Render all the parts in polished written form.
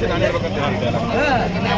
ನಾನು ಹೇಳ್ಬೇಕಂತ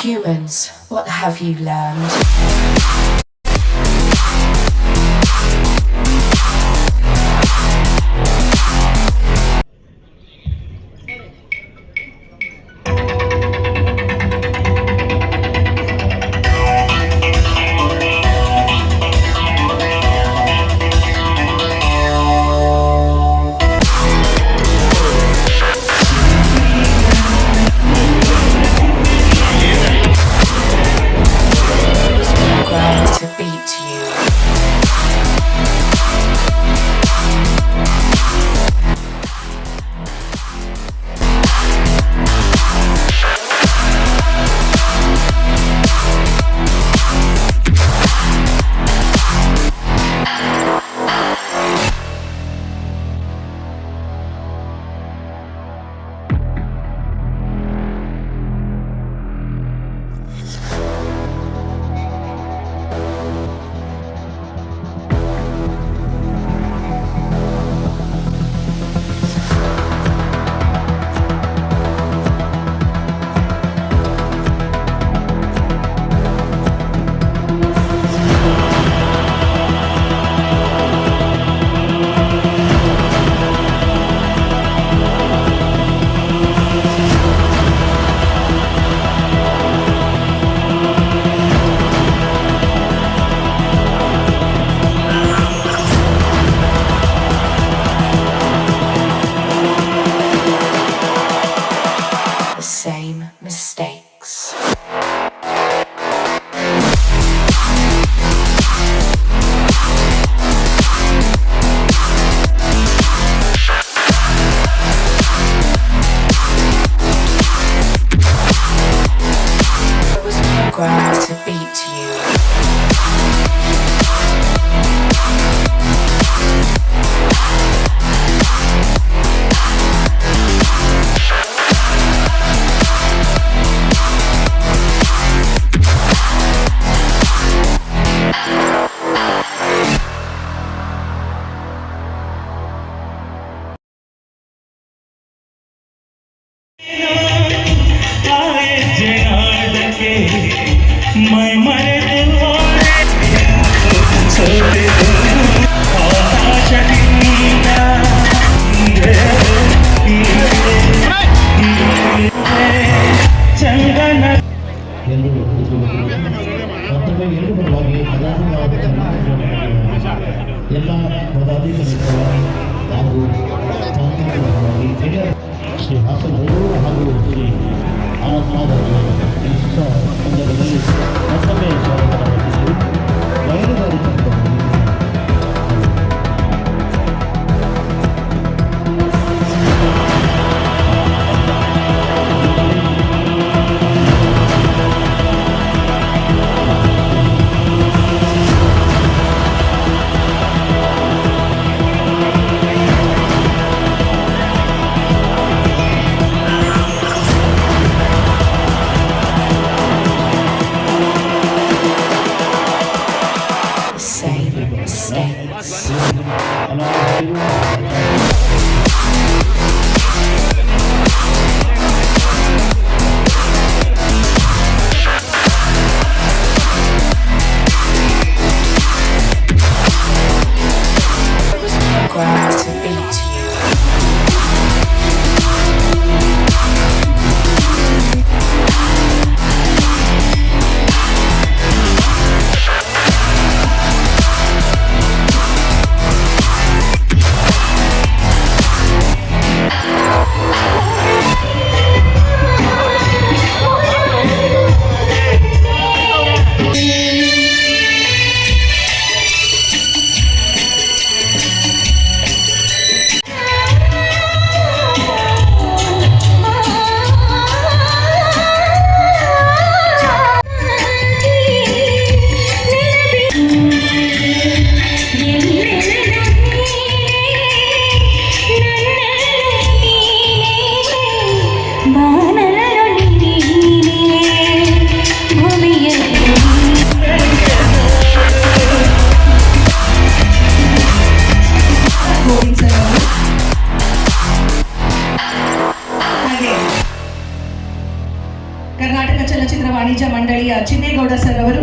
Humans, what have you learned? The same mistakes. I was programmed to beat you. मैं मरेತು ಸೋತೆದು ಆಕಾಶದಿಂದ ಚಂದನ ಎಂದು ಮತ್ತೊಮ್ಮೆ ಎರಡು ಪರವಾಗಿ ಅಗಾಧವಾದ ಎಲ್ಲ ಪದಾಧಿಕಾರಿಗಳ ಹಾಗೂ ತಾಂತ್ರಿಕರ ಪರವಾಗಿ ಹಿರಿಯ ಶ್ರೀ ಹಾಸನವರು ಹಾಗೂ ಶ್ರೀ ಆನಂದರಾಜ್ ಈ ಹೊಸ ಸಂದರ್ಭದಲ್ಲಿ ಮತ್ತೊಮ್ಮೆ ಸ್ವಾಗತ ಮಾಡಿದ್ದು ವೈದ್ಯರಾಗಿ The same mistakes. I was programmed to beat you. Karnataka ಚಲನಚಿತ್ರ ವಾಣಿಜ್ಯ ಮಂಡಳಿಯ ಚಿನ್ನೇಗೌಡ ಸರ್ ಅವರು,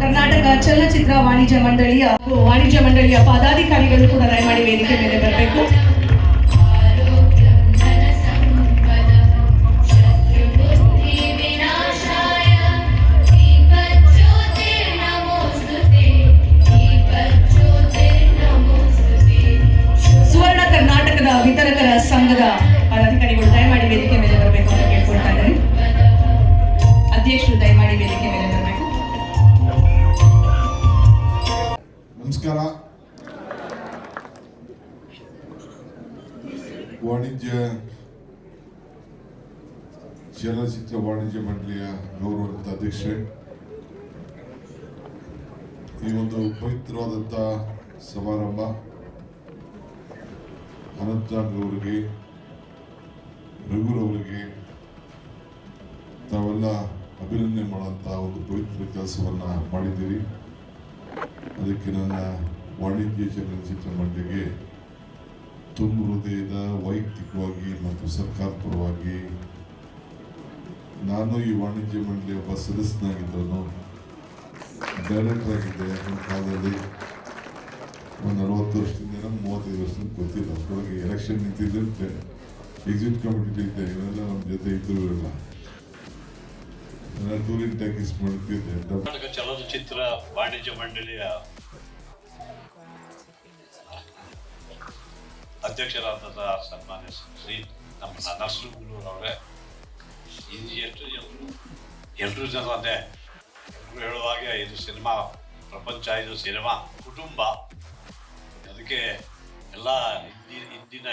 ಕರ್ನಾಟಕ ಚಲನಚಿತ್ರ ವಾಣಿಜ್ಯ ಮಂಡಳಿಯ ಪದಾಧಿಕಾರಿಗಳು ಕೂಡ ದಯಮಾಡಿ ವೇದಿಕೆ ಮೇಲೆ ಬರಬೇಕು. ಸುವರ್ಣ ಕರ್ನಾಟಕದ ವಿತರಕರ ಸಂಘದ ಪದಾಧಿಕಾರಿಗಳು ದಯಮಾಡಿ ವೇದಿಕೆ ಮೇಲೆ ಬರಬೇಕು ಅಂತ ಕೇಳ್ಕೊಳ್ತಾ ಇದ್ದಾರೆ. ಅಧ್ಯಕ್ಷರು ದಯಮಾಡಿ ವೇದಿಕೆ ಮೇಲೆ ಬರಬೇಕು. ನಮಸ್ಕಾರ. ಚಲನಚಿತ್ರ ವಾಣಿಜ್ಯ ಮಂಡಳಿಯ ಗೌರವಾನ್ವಿತ ಅಧ್ಯಕ್ಷರೇ, ಈ ಒಂದು ಪವಿತ್ರವಾದಂಥ ಸಮಾರಂಭ ಅನಂತನಾಗ್ ಅವರಿಗೆ, ರಘುರವರಿಗೆ, ತಾವೆಲ್ಲ ಅಭಿನಂದನೆ ಮಾಡುವಂಥ ಒಂದು ಪವಿತ್ರ ಕೆಲಸವನ್ನು ಮಾಡಿದ್ದೀರಿ. ಅದಕ್ಕೆ ನನ್ನ ವಾಣಿಜ್ಯ ಚಲನಚಿತ್ರ ಮಂಡಳಿಗೆ ತುಂಬ ಹೃದಯದ ವೈಯಕ್ತಿಕವಾಗಿ ಮತ್ತು ಸರ್ಕಾರ ಪರವಾಗಿ, ನಾನು ಈ ವಾಣಿಜ್ಯ ಮಂಡಳಿಯ ಒಬ್ಬ ಸದಸ್ಯನಾಗಿದ್ದವನು, ಡೈರೆಕ್ಟರ್ ಆಗಿದ್ದೆ. ಆಗಿನ ಕಾಲದಲ್ಲಿ ಒಂದು 40 ವರ್ಷದಿಂದ 35 ವರ್ಷದಿಂದ ಗೊತ್ತಿಲ್ಲ. ಅಷ್ಟರೊಳಗೆ ಎಲೆಕ್ಷನ್ ನಿಂತಿದ್ದಂತೆ ಎಕ್ಸಿಟ್ ಕಮಿಟಿ ಇದ್ದೆ, ಇವರೆಲ್ಲ ನಮ್ಮ ಜೊತೆ ಇದ್ದರೂ ಇಲ್ಲ. ನಾನು ಟೂರಿನ್ ಟ್ಯಾಕ್ಸ್ ಮಾಡ್ತಿದ್ದೆ. ಕರ್ನಾಟಕ ಚಲನಚಿತ್ರ ವಾಣಿಜ್ಯ ಮಂಡಳಿಯ ಅಧ್ಯಕ್ಷರಾದ ಸನ್ಮಾನ್ಯ ಶ್ರೀ ನಮ್ಮ ನರಸಿಂಹಗೌಡ ಅವರೇ, ಎಲ್ಲರೂ ಜನ ಅದೇ ಎಲ್ಲರೂ ಹೇಳುವ ಹಾಗೆ ಇದು ಸಿನಿಮಾ ಪ್ರಪಂಚ, ಇದು ಸಿನಿಮಾ ಕುಟುಂಬ. ಅದಕ್ಕೆ ಎಲ್ಲ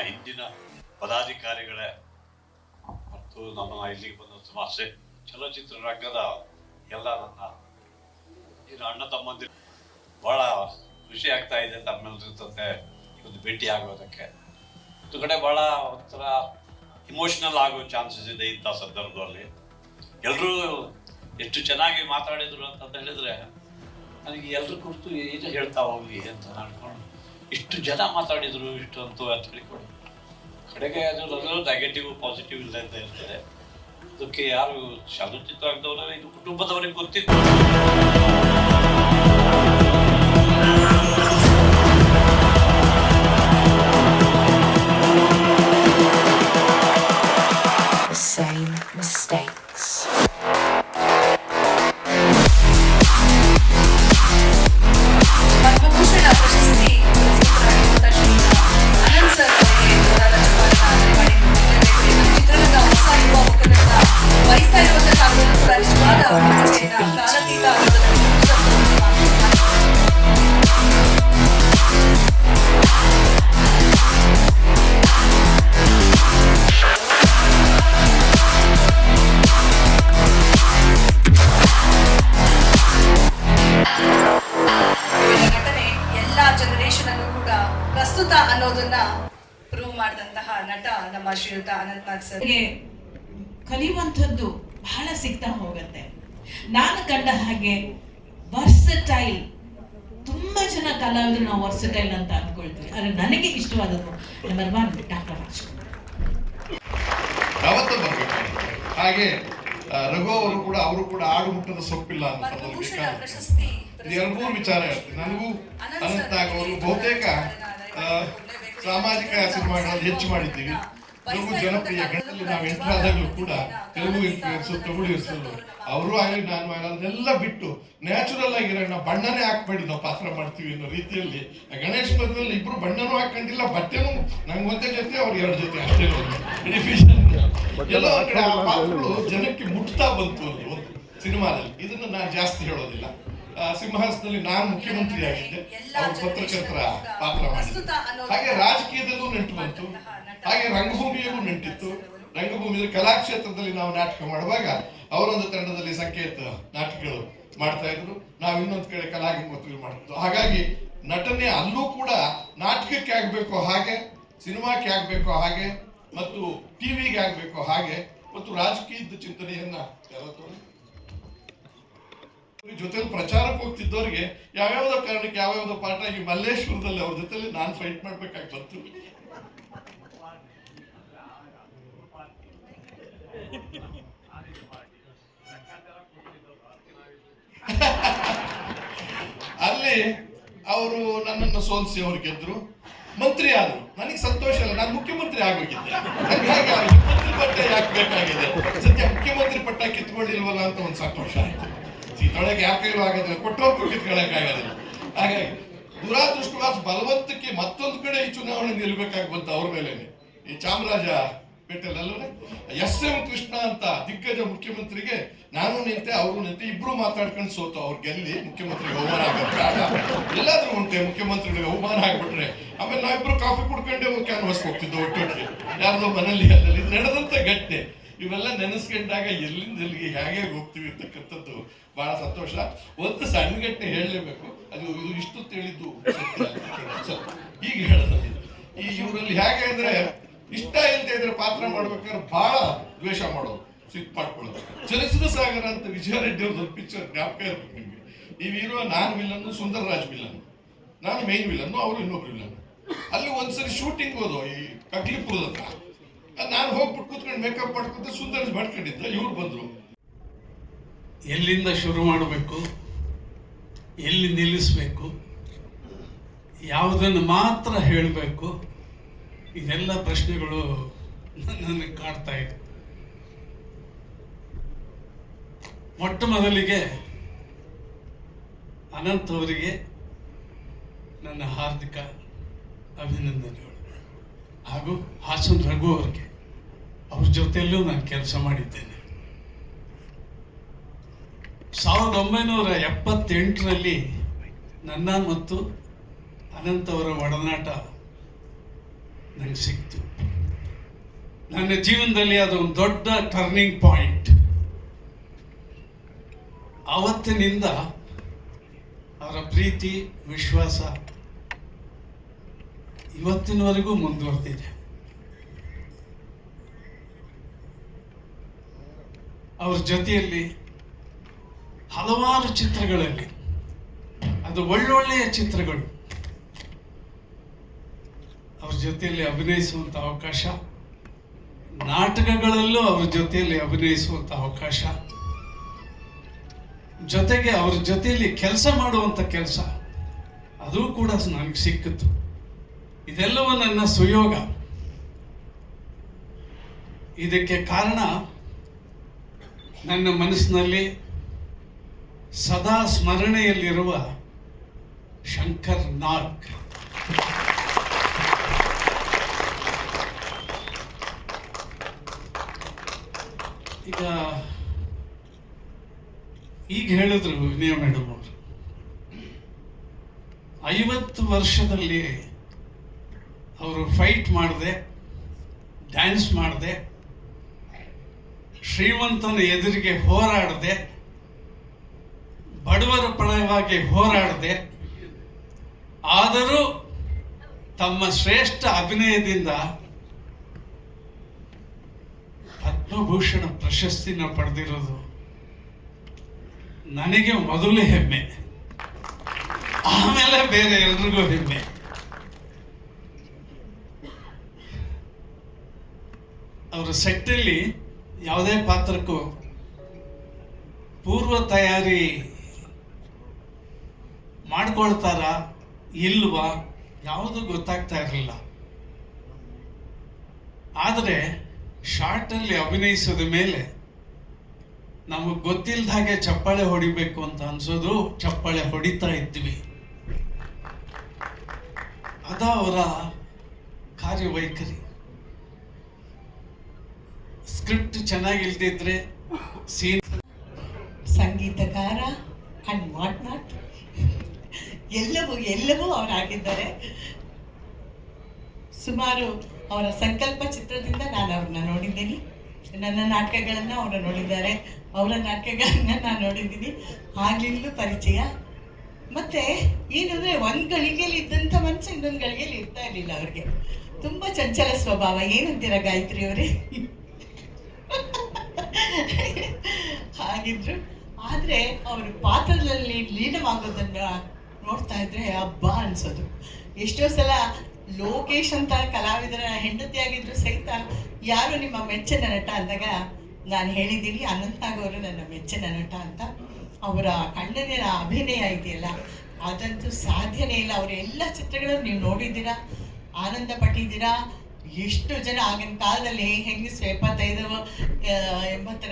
ಹಿಂದಿನ ಪದಾಧಿಕಾರಿಗಳೇ ಮತ್ತು ನಮ್ಮ ಇಲ್ಲಿಗೆ ಬಂದ ಸಮಾಜ ಚಲನಚಿತ್ರ ರಂಗದ ಎಲ್ಲ ನನ್ನ ಅಣ್ಣ ತಮ್ಮಂದಿರು ಬಹಳ ಖುಷಿ ಆಗ್ತಾ ಇದೆ ತಮ್ಮೆಲ್ಲರ ಜೊತೆ ಒಂದು ಭೇಟಿ ಆಗೋದಕ್ಕೆ. ಒಂದು ಕಡೆ ಬಹಳ ಒಂಥರ ಇಮೋಷನಲ್ ಆಗೋ ಚಾನ್ಸಸ್ ಇದೆ ಇಂಥ ಸಂದರ್ಭದಲ್ಲಿ. ಎಲ್ಲರೂ ಎಷ್ಟು ಚೆನ್ನಾಗಿ ಮಾತಾಡಿದ್ರು ಅಂತ ಹೇಳಿದ್ರೆ ನನಗೆ ಎಲ್ಲರ ಕುರಿತು ಏನು ಹೇಳ್ತಾ ಹೋಗಿ ಅಂತ ಅನ್ಕೊಂಡು, ಇಷ್ಟು ಜನ ಮಾತಾಡಿದ್ರು ಇಷ್ಟು ಅಂತೂ ಅಂತ ಹೇಳಿಕೊಂಡು ಕಡೆಗೆ ಅದು ನೆಗೆಟಿವ್ ಪಾಸಿಟಿವ್ ಇಲ್ಲ ಅಂತ ಇರ್ತದೆ. ಅದಕ್ಕೆ ಯಾರು ಚಲನಚಿತ್ರ ರಂಗದವರೇ ಇದು ಕುಟುಂಬದವರಿಗೆ ಗೊತ್ತಿತ್ತು. The same mistakes. ಪದ್ಮಭೂಷಣ ಪ್ರಶಸ್ತಿ ಪುರಸ್ಕೃತರಾಗಿರುವಂತಹ ಶ್ರೀಯುತ ಅನಂತ್ ಸರ್ ಅವರಿಗೆ ಜೋರಾದ ಚಪ್ಪಾಳೆಯನ್ನು ಮಾಡಿದ್ದೇವೆ. ಚಿತ್ರರಂಗ ಹೊಸ ಯುವ ಮುಖಂಡರನ್ನ ವಹಿಸ್ತಾ ಇರುವಂತಹ ಕಾಲದಲ್ಲೂ ಕೂಡ ನಿಜವಾದ ಪ್ರತಿಭೆಯನ್ನ ಕಾಲಾತೀತ ಅನ್ನೋದನ್ನ ಜನರೇಷನ್ ಅನ್ನು ಕೂಡ ಪ್ರಸ್ತುತ ಅನ್ನೋದನ್ನ ಪ್ರೂವ್ ಮಾಡಿದಂತಹ ನಟ ನಮ್ಮ ಶ್ರೀಯುತ ಅನಂತನಾಗ್ ಸರ್. ಕಲಿಯುವಂಥದ್ದು ಬಹಳ ಸಿಗ್ತಾ ಹೋಗುತ್ತೆ. ನಾನು ಕಂಡ ಹಾಗೆ ವರ್ಸಟೈಲ್, ತುಂಬಾ ಜನ ಕಲಾವಿದರು ನಾವು ವರ್ಸಟೈಲ್ ಅಂತ ಅನ್ಕೊಳ್ತೀವಿ. ಆದ್ರೆ ನನಗೆ ಇಷ್ಟವಾದದ್ದು ನಂಬರ್ 1 ಡಾಕ್ಟರ್ ರಾಜ್ಕುಮಾರ್. ಯಾವತ್ತೂ ಬರ್ಬೇಕಾಗುತ್ತೆ. ಹಾಗೆ ರಘು ಅವರು ಕೂಡ ಆಡು ಮುಟ್ಟದ ಸೊಪ್ಪಿಲ್ಲ ಅಂತ ಪ್ರಶಸ್ತಿ 2-3 ವಿಚಾರ ಹೇಳ್ತೀನಿ. ನನಗೂ ಅನಂತನಾಗ್ ಅವರು ಬಹುತೇಕ ಸಾಮಾಜಿಕ ಸಿನಿಮಾಗಳಲ್ಲಿ ಹೆಚ್ಚು ಮಾಡಿದ್ದೀವಿ. ನನಗೂ ಜನಪ್ರಿಯ ಗಣದಲ್ಲಿ ನಾವು ಎಂಟರ್ ಆದಾಗಲೂ ಕೂಡ ತೆಲುಗು ಇನ್ಫ್ಲೂಯೆನ್ಸು, ತಮಿಳು ಇನ್ಫ್ಲೂಯೆನ್ಸು, ಅವರು ಆಗಲಿ ನಾನು ಆಗಲಿ ಅದನ್ನೆಲ್ಲ ಬಿಟ್ಟು ನ್ಯಾಚುರಲ್ ಆಗಿರೋಣ, ಬಣ್ಣನೇ ಹಾಕ್ಬೇಡಿ ನಾವು ಪಾತ್ರ ಮಾಡ್ತೀವಿ ಅನ್ನೋ ರೀತಿಯಲ್ಲಿ ಗಣೇಶ್ ಮದುವೆಯಲ್ಲಿ ಇಬ್ರು ಬಣ್ಣನೂ ಹಾಕೊಂಡಿಲ್ಲ, ಬಟ್ಟೆನೂ ನಂಗೆ ಒಂದೇ ಜೊತೆ ಅವ್ರಿಗೆ 2 ಜೊತೆ ಅಷ್ಟೇ ಎಲ್ಲ ಕಡೆ ಆ ಪಾತ್ರಗಳು ಜನಕ್ಕೆ ಮುಟ್ತಾ ಬಂತು ಒಂದು ಸಿನಿಮಾದಲ್ಲಿ. ಇದನ್ನು ನಾನು ಜಾಸ್ತಿ ಹೇಳೋದಿಲ್ಲ. ಸಿಂಹಾಸನದಲ್ಲಿ ನಾನು ಮುಖ್ಯಮಂತ್ರಿ ಆಗಿದ್ದೆ, ಅವ್ರು ಪತ್ರಕರ್ತರ ಪಾತ್ರ ಮಾಡಿದ್ದೆ. ಹಾಗೆ ರಾಜಕೀಯದಲ್ಲೂ ನೆಂಟು ಬಂತು, ಹಾಗೆ ರಂಗಭೂಮಿಯಲ್ಲೂ ನೆಂಟಿತ್ತು. ರಂಗಭೂಮಿಯಲ್ಲಿ ಕಲಾಕ್ಷೇತ್ರದಲ್ಲಿ ನಾವು ನಾಟಕ ಮಾಡುವಾಗ ಅವರೊಂದು ತಂಡದಲ್ಲಿ ಸಂಕೇತ ನಾಟಕಗಳು ಮಾಡ್ತಾ ಇದ್ರು, ನಾವು ಇನ್ನೊಂದು ಕಡೆ ಕಲಾಗಂಗೋತ್ರಿ ಮಾಡ್ತಿದ್ವು. ಹಾಗಾಗಿ ನಟನೆ ಅಲ್ಲೂ ಕೂಡ ನಾಟಕಕ್ಕೆ ಆಗ್ಬೇಕೋ ಹಾಗೆ, ಸಿನಿಮಾಕ್ಕೆ ಆಗ್ಬೇಕೋ ಹಾಗೆ, ಮತ್ತು ಟಿವಿಗೆ ಆಗ್ಬೇಕೋ ಹಾಗೆ, ಮತ್ತು ರಾಜಕೀಯದ ಚಿಂತನೆಯನ್ನ ಜೊತೆಲಿ ಪ್ರಚಾರಕ್ಕೆ ಹೋಗ್ತಿದ್ದವ್ರಿಗೆ ಯಾವ್ಯಾವ್ದೋ ಕಾರಣಕ್ಕೆ ಯಾವ್ಯಾವ್ದೋ ಪಾಠ ಈ ಮಲ್ಲೇಶ್ವರದಲ್ಲಿ ಅವ್ರ ಜೊತೆಲಿ ನಾನು ಫೈಟ್ ಮಾಡ್ಬೇಕಾಗಿ ಬಂತು. ಅಲ್ಲಿ ಅವರು ನನ್ನನ್ನು ಸೋಲಿಸಿ ಅವ್ರು ಗೆದ್ರು, ಮಂತ್ರಿ ಆದ್ರು. ನನಗೆ ಸಂತೋಷ ಇಲ್ಲ, ನಾನು ಮುಖ್ಯಮಂತ್ರಿ ಆಗೋಗಿದ್ದೆ. ಮುಖ್ಯಮಂತ್ರಿ ಪಟ್ಟ ಯಾಕೆ ಬೇಕಾಗಿದೆ, ಸದ್ಯ ಮುಖ್ಯಮಂತ್ರಿ ಪಟ್ಟ ಕಿತ್ಕೊಂಡಿಲ್ವಲ್ಲ ಅಂತ ಒಂದು ಸಂತೋಷ ಆಯ್ತು. ಇದರೊಳಗೆ ಯಾರ ಕೈಲೂ ಆಗೋದಿಲ್ಲ, ಕೊಟ್ಟವ್ರಿಗೂ ಕಿತ್ಕೊಳ್ಳೋಕ್ಕಾಗೋದಿಲ್ಲ. ಹಾಗಾಗಿ ದುರಾದೃಷ್ಟವಾದ ಬಲವಂತಕ್ಕೆ ಮತ್ತೊಂದು ಕಡೆ ಈ ಚುನಾವಣೆ ನಿಲ್ಬೇಕಾಗಿ ಬಂತು ಅವ್ರ ಮೇಲೇನೆ. ಈ ಚಾಮರಾಜಪೇಟೆಲ್ಲೇ SM ಕೃಷ್ಣ ಅಂತ ದಿಗ್ಗಜ ಮುಖ್ಯಮಂತ್ರಿಗೆ ನಾನು ನಿಂತೆ, ಅವರು ನಿಂತೆ, ಇಬ್ರು ಮಾತಾಡ್ಕೊಂಡು ಸೋತು. ಅವ್ರು ಗೆಲ್ಲಿ ಮುಖ್ಯಮಂತ್ರಿಗೆ ಅವಮಾನ ಆಗುತ್ತೆ. ಎಲ್ಲಾದ್ರೂ ಉಂಟೆ ಮುಖ್ಯಮಂತ್ರಿಗಳಿಗೆ ಅವಮಾನ ಆಗ್ಬಿಟ್ರೆ ಆಮೇಲೆ ನಾವಿಬ್ರು ಕಾಫಿ ಕುಡ್ಕೊಂಡೆ ಕ್ಯಾನ್ವಾಸ್ ಹೋಗ್ತಿದ್ದೋ ಒಟ್ಟೊಟ್ಟಿಗೆ ಯಾರ್ದೋ ಮನೇಲಿ. ಅಲ್ಲಲ್ಲಿ ಇದು ನಡೆದಂತ ಘಟನೆ ಇವೆಲ್ಲ ನೆನೆಸ್ಕೊಂಡಾಗ ಎಲ್ಲಿಂದ ಎಲ್ಲಿಗೆ ಹೇಗೆ ಹೋಗ್ತೀವಿ ಅಂತಕ್ಕಂಥದ್ದು ಬಹಳ ಸಂತೋಷ. ಒಂದು ಸಣ್ಣ ಘಟನೆ ಹೇಳಲೇಬೇಕು, ಅದು ಇದು ಇಷ್ಟು ತಿಳಿದು ಈಗ ಹೇಳೋದು. ಈ ಇವರಲ್ಲಿ ಹೇಗೆ ಅಂದ್ರೆ ಇಷ್ಟ ಇಲ್ಲದೆ ಇದ್ರೆ ಪಾತ್ರ ಮಾಡ್ಬೇಕಾದ್ರೆ ಬಹಳ ದ್ವೇಷ ಮಾಡೋದು. ಸಿಕ್ ಮಾಡ್ಕೊಳ್ಳೋದು. ಚಲಿಸಿದ ಸಾಗರ ಅಂತ ವಿಜಯ ರೆಡ್ಡಿ ಅವ್ರದ್ದು ಪಿಕ್ಚರ್ ಜ್ಞಾಪಕ ಇರ್ಬೇಕು ನಿಮಗೆ. ನೀವು ಹೀರೋ, ನಾನು ವಿಲನ್ನು, ಸುಂದರರಾಜ್ ವಿಲನ್, ನಾನು ಮೇನ್ ವಿಲನ್ನು, ಅವರು ಇನ್ನೊಬ್ರು ವಿಲನ್. ಅಲ್ಲಿ ಒಂದ್ಸರಿ ಶೂಟಿಂಗ್ ಹೋದೋ ಈ ಕಗ್ಲಿಪುರದ ಹತ್ರ. ನಾನು ಹೋಗ್ಬಿಟ್ಟು ಕೂತ್ಕೊಂಡು ಮೇಕಪ್ ಮಾಡ್ಕೊಂತ ಸುಂದರರಾಜ್ ಮಾಡ್ಕೊಂಡಿದ್ದ, ಇವ್ರು ಬಂದ್ರು. ಎಲ್ಲಿಂದ ಶುರು ಮಾಡಬೇಕು, ಎಲ್ಲಿ ನಿಲ್ಲಿಸಬೇಕು, ಯಾವುದನ್ನು ಮಾತ್ರ ಹೇಳಬೇಕು, ಇದೆಲ್ಲ ಪ್ರಶ್ನೆಗಳು ನನಗೆ ಕಾಡ್ತಾ ಇದೆ. ಮೊಟ್ಟ ಮೊದಲಿಗೆ ಅನಂತ್ ಅವರಿಗೆ ನನ್ನ ಹಾರ್ದಿಕ ಅಭಿನಂದನೆಗಳು, ಹಾಗೂ ಹಾಸನ್ ರಘು ಅವರಿಗೆ, ಅವ್ರ ಜೊತೆಯಲ್ಲೂ ನಾನು ಕೆಲಸ ಮಾಡಿದ್ದೇನೆ. 1978ರಲ್ಲಿ ನನ್ನ ಮತ್ತು ಅನಂತ್ ಅವರ ಒಡನಾಟ ನನಗೆ ಸಿಕ್ತು. ನನ್ನ ಜೀವನದಲ್ಲಿ ಅದು ಒಂದು ದೊಡ್ಡ ಟರ್ನಿಂಗ್ ಪಾಯಿಂಟ್. ಆವತ್ತಿನಿಂದ ಅವರ ಪ್ರೀತಿ, ವಿಶ್ವಾಸ ಇವತ್ತಿನವರೆಗೂ ಮುಂದುವರೆದಿದೆ. ಅವ್ರ ಜೊತೆಯಲ್ಲಿ ಹಲವಾರು ಚಿತ್ರಗಳಲ್ಲಿ, ಅದು ಒಳ್ಳೊಳ್ಳೆಯ ಚಿತ್ರಗಳು, ಅವ್ರ ಜೊತೆಯಲ್ಲಿ ಅಭಿನಯಿಸುವಂಥ ಅವಕಾಶ, ನಾಟಕಗಳಲ್ಲೂ ಅವ್ರ ಜೊತೆಯಲ್ಲಿ ಅಭಿನಯಿಸುವಂಥ ಅವಕಾಶ, ಜೊತೆಗೆ ಅವ್ರ ಜೊತೆಯಲ್ಲಿ ಕೆಲಸ ಮಾಡುವಂಥ ಕೆಲಸ, ಅದು ಕೂಡ ನನಗೆ ಸಿಕ್ಕಿತು. ಇದೆಲ್ಲವೂ ನನ್ನ ಸುಯೋಗ. ಇದಕ್ಕೆ ಕಾರಣ ನನ್ನ ಮನಸ್ಸಿನಲ್ಲಿ ಸದಾ ಸ್ಮರಣೆಯಲ್ಲಿರುವ ಶಂಕರ್ ನಾಗ್. ಈಗ ಹೇಳಿದ್ರು ವಿನಯ ಮೇಡಮ್ ಅವರು, 50 ವರ್ಷದಲ್ಲಿ ಅವರು ಫೈಟ್ ಮಾಡದೆ, ಡ್ಯಾನ್ಸ್ ಮಾಡದೆ, ಶ್ರೀಮಂತನ ಎದುರಿಗೆ ಹೋರಾಡದೆ, ಬಡವರ ಪರವಾಗಿ ಹೋರಾಡದೆ, ಆದರೂ ತಮ್ಮ ಶ್ರೇಷ್ಠ ಅಭಿನಯದಿಂದ ಪದ್ಮಭೂಷಣ ಪ್ರಶಸ್ತಿನ ಪಡೆದಿರೋದು ನನಗೆ ಮೊದಲು ಹೆಮ್ಮೆ, ಆಮೇಲೆ ಬೇರೆ ಎಲ್ರಿಗೂ ಹೆಮ್ಮೆ. ಅವರ ಸೆಟ್ಟಲ್ಲಿ ಯಾವುದೇ ಪಾತ್ರಕ್ಕೂ ಪೂರ್ವ ತಯಾರಿ ಮಾಡ್ಕೊಳ್ತಾರ ಇಲ್ವಾ ಯಾವುದು ಗೊತ್ತಾಗ್ತಾ ಇರಲಿಲ್ಲ. ಆದರೆ ಶಾರ್ಟಲ್ಲಿ ಅಭಿನಯಿಸಿದ ಮೇಲೆ ನಮಗೆ ಗೊತ್ತಿಲ್ಲದ ಹಾಗೆ ಚಪ್ಪಾಳೆ ಹೊಡಿಬೇಕು ಅಂತ ಅನ್ಸೋದು, ಚಪ್ಪಾಳೆ ಹೊಡಿತಾ ಇದ್ವಿ. ಅದ ಅವರ ಕಾರ್ಯವೈಖರಿ. ಸ್ಕ್ರಿಪ್ಟ್ ಚೆನ್ನಾಗಿಲ್ದಿದ್ರೆ ಸೀನ್, ಸಂಗೀತಕಾರ ಅಂಡ್ ವಾಟ್ ನಾಟ್ ಎಲ್ಲವೂ ಅವರಾಗಿದ್ದಾರೆ. ಸುಮಾರು ಅವರ ಸಂಕಲ್ಪ ಚಿತ್ರದಿಂದ ನಾನು ಅವ್ರನ್ನ ನೋಡಿದ್ದೀನಿ. ನನ್ನ ನಾಟಕಗಳನ್ನು ಅವರು ನೋಡಿದ್ದಾರೆ, ಅವರ ನಾಟಕಗಳನ್ನ ನಾನು ನೋಡಿದ್ದೀನಿ. ಆಗ್ಲಿಂದಲೂ ಪರಿಚಯ. ಮತ್ತೆ ಏನಂದ್ರೆ ಒಂದು ಗಳಿಗೆಯಲ್ಲಿ ಇದ್ದಂಥ ಮನುಷ್ಯ ಇನ್ನೊಂದು ಗಳಿಗೆಯಲ್ಲಿ ಇರ್ತಾ ಇರಲಿಲ್ಲ ಅವ್ರಿಗೆ. ತುಂಬ ಚಂಚಲ ಸ್ವಭಾವ. ಏನಂತೀರ ಗಾಯತ್ರಿ ಅವರೇ? ಹಾಗಿದ್ರು. ಆದರೆ ಅವರು ಪಾತ್ರದಲ್ಲಿ ಲೀನವಾಗೋದನ್ನ ನೋಡ್ತಾ ಇದ್ರೆ ಹಬ್ಬ ಅನ್ಸೋದು. ಎಷ್ಟೋ ಸಲ ಲೋಕೇಶ್ ಅಂತ ಕಲಾವಿದರ ಹೆಂಡತಿಯಾಗಿದ್ರು ಸಹಿತ ಯಾರು ನಿಮ್ಮ ಮೆಚ್ಚಿನ ನಟ ಅಂದಾಗ ನಾನು ಹೇಳಿದ್ದೀನಿ, ಅನಂತ್ ನಾಗ್ ಅವರು ನನ್ನ ಮೆಚ್ಚಿನ ನಟ ಅಂತ. ಅವರ ಕಣ್ಣನಿನ ಅಭಿನಯ ಇದೆಯಲ್ಲ, ಅದಂತೂ ಸಾಧ್ಯನೇ ಇಲ್ಲ. ಅವರ ಎಲ್ಲ ಚಿತ್ರಗಳನ್ನು ನೀವು ನೋಡಿದ್ದೀರಾ, ಆನಂದ ಪಟ್ಟಿದ್ದೀರಾ. ಎಷ್ಟು ಜನ ಆಗಿನ ಕಾಲದಲ್ಲಿ ಹೆಂಗಸರು 75-80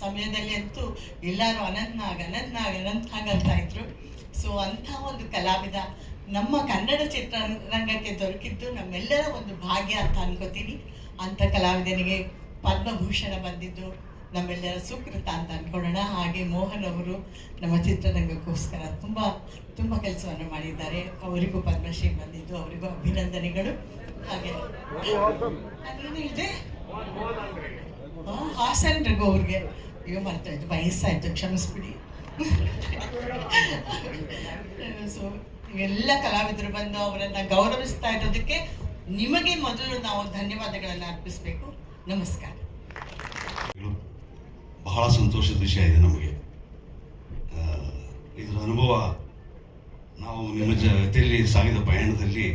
ಸಮಯದಲ್ಲಿ ಅಂತೂ ಎಲ್ಲರೂ ಅನಂತ್ ನಾಗ್ ಅಂತ ಇದ್ರು. ಸೊ ಅಂಥ ಒಂದು ಕಲಾವಿದ ನಮ್ಮ ಕನ್ನಡ ಚಿತ್ರರಂಗಕ್ಕೆ ದೊರಕಿದ್ದು ನಮ್ಮೆಲ್ಲರ ಒಂದು ಭಾಗ್ಯ ಅಂತ ಅನ್ಕೋತೀನಿ. ಅಂಥ ಕಲಾವಿದನಿಗೆ ಪದ್ಮಭೂಷಣ ಬಂದಿದ್ದು ನಮ್ಮೆಲ್ಲರ ಸುಕೃತ ಅಂತ ಅನ್ಕೊಳ್ಳೋಣ. ಹಾಗೆ ಮೋಹನ್ ಅವರು ನಮ್ಮ ಚಿತ್ರರಂಗಕ್ಕೋಸ್ಕರ ತುಂಬ ಕೆಲಸವನ್ನು ಮಾಡಿದ್ದಾರೆ. ಅವರಿಗೂ ಪದ್ಮಶ್ರೀ ಬಂದಿದ್ದು, ಅವರಿಗೂ ಅಭಿನಂದನೆಗಳು. ಹಾಗೆ ಇದೆ ಹಾಸನ್ ರಘು ಅವ್ರಿಗೆ ಅಯ್ಯೋ ಮರ್ತಾಯ್ತು, ವಯಸ್ಸಾಯ್ತು, ಕ್ಷಮಿಸ್ಬಿಡಿ. ಸೊ ಇವೆಲ್ಲ ಕಲಾವಿದರು ಬಂದು ಅವರನ್ನು ಗೌರವಿಸ್ತಾ ಇರೋದಕ್ಕೆ ನಿಮಗೆ ಮೊದಲು ನಾವು ಧನ್ಯವಾದಗಳನ್ನು ಅರ್ಪಿಸಬೇಕು. ನಮಸ್ಕಾರ. ಬಹಳ ಸಂತೋಷದ ವಿಷಯ ಇದೆ ನಮಗೆ. ಇದರ ಅನುಭವ ನಾವು ನಿಮ್ಮ ಜೊತೆಯಲ್ಲಿ ಸಾಗಿದ ಪಯಣದಲ್ಲಿ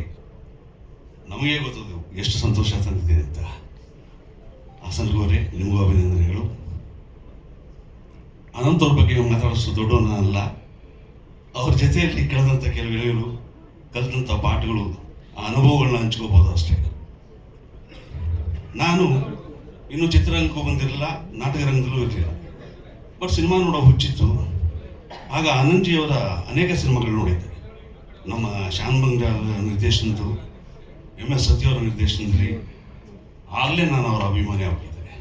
ನಮಗೆ ಗೊತ್ತದು ಎಷ್ಟು ಸಂತೋಷ ತಂದಿದೆ ಅಂತ. ಹಾಸನ್ಗೌರೇ, ನಿಮಗೂ ಅಭಿನಂದನೆಗಳು. ಅನಂತವ್ರ ಬಗ್ಗೆ ಮಾತಾಡಿಸೋ ದೊಡ್ಡವನಲ್ಲ, ಅವ್ರ ಜೊತೆಯಲ್ಲಿ ಕಳೆದಂಥ ಕೆಲವು ಎಳೆಗಳು, ಕಲಿತಂಥ ಪಾಠಗಳು, ಆ ಅನುಭವಗಳನ್ನ ಹಂಚ್ಕೋಬೋದು ಅಷ್ಟೇ. ನಾನು ಇನ್ನೂ ಚಿತ್ರರಂಗಕ್ಕೂ ಬಂದಿರಲಿಲ್ಲ, ನಾಟಕ ರಂಗದಲ್ಲೂ ಇರಲಿಲ್ಲ. ಬಟ್ ಸಿನಿಮಾ ನೋಡೋ ಹುಚ್ಚಿತ್ತು. ಆಗ ಆನಂದ್ಜಿಯವರ ಅನೇಕ ಸಿನಿಮಾಗಳು ನೋಡಿದ್ದೆ. ನಮ್ಮ ಶಾನ್ ಬಂಗಾಲ್ ನಿರ್ದೇಶನದ್ದು, MS ಸತ್ಯವರ ನಿರ್ದೇಶನದಲ್ಲಿ. ಆಗಲೇ ನಾನು ಅವರ ಅಭಿಮಾನಿ ಆಗಿದ್ದೆ.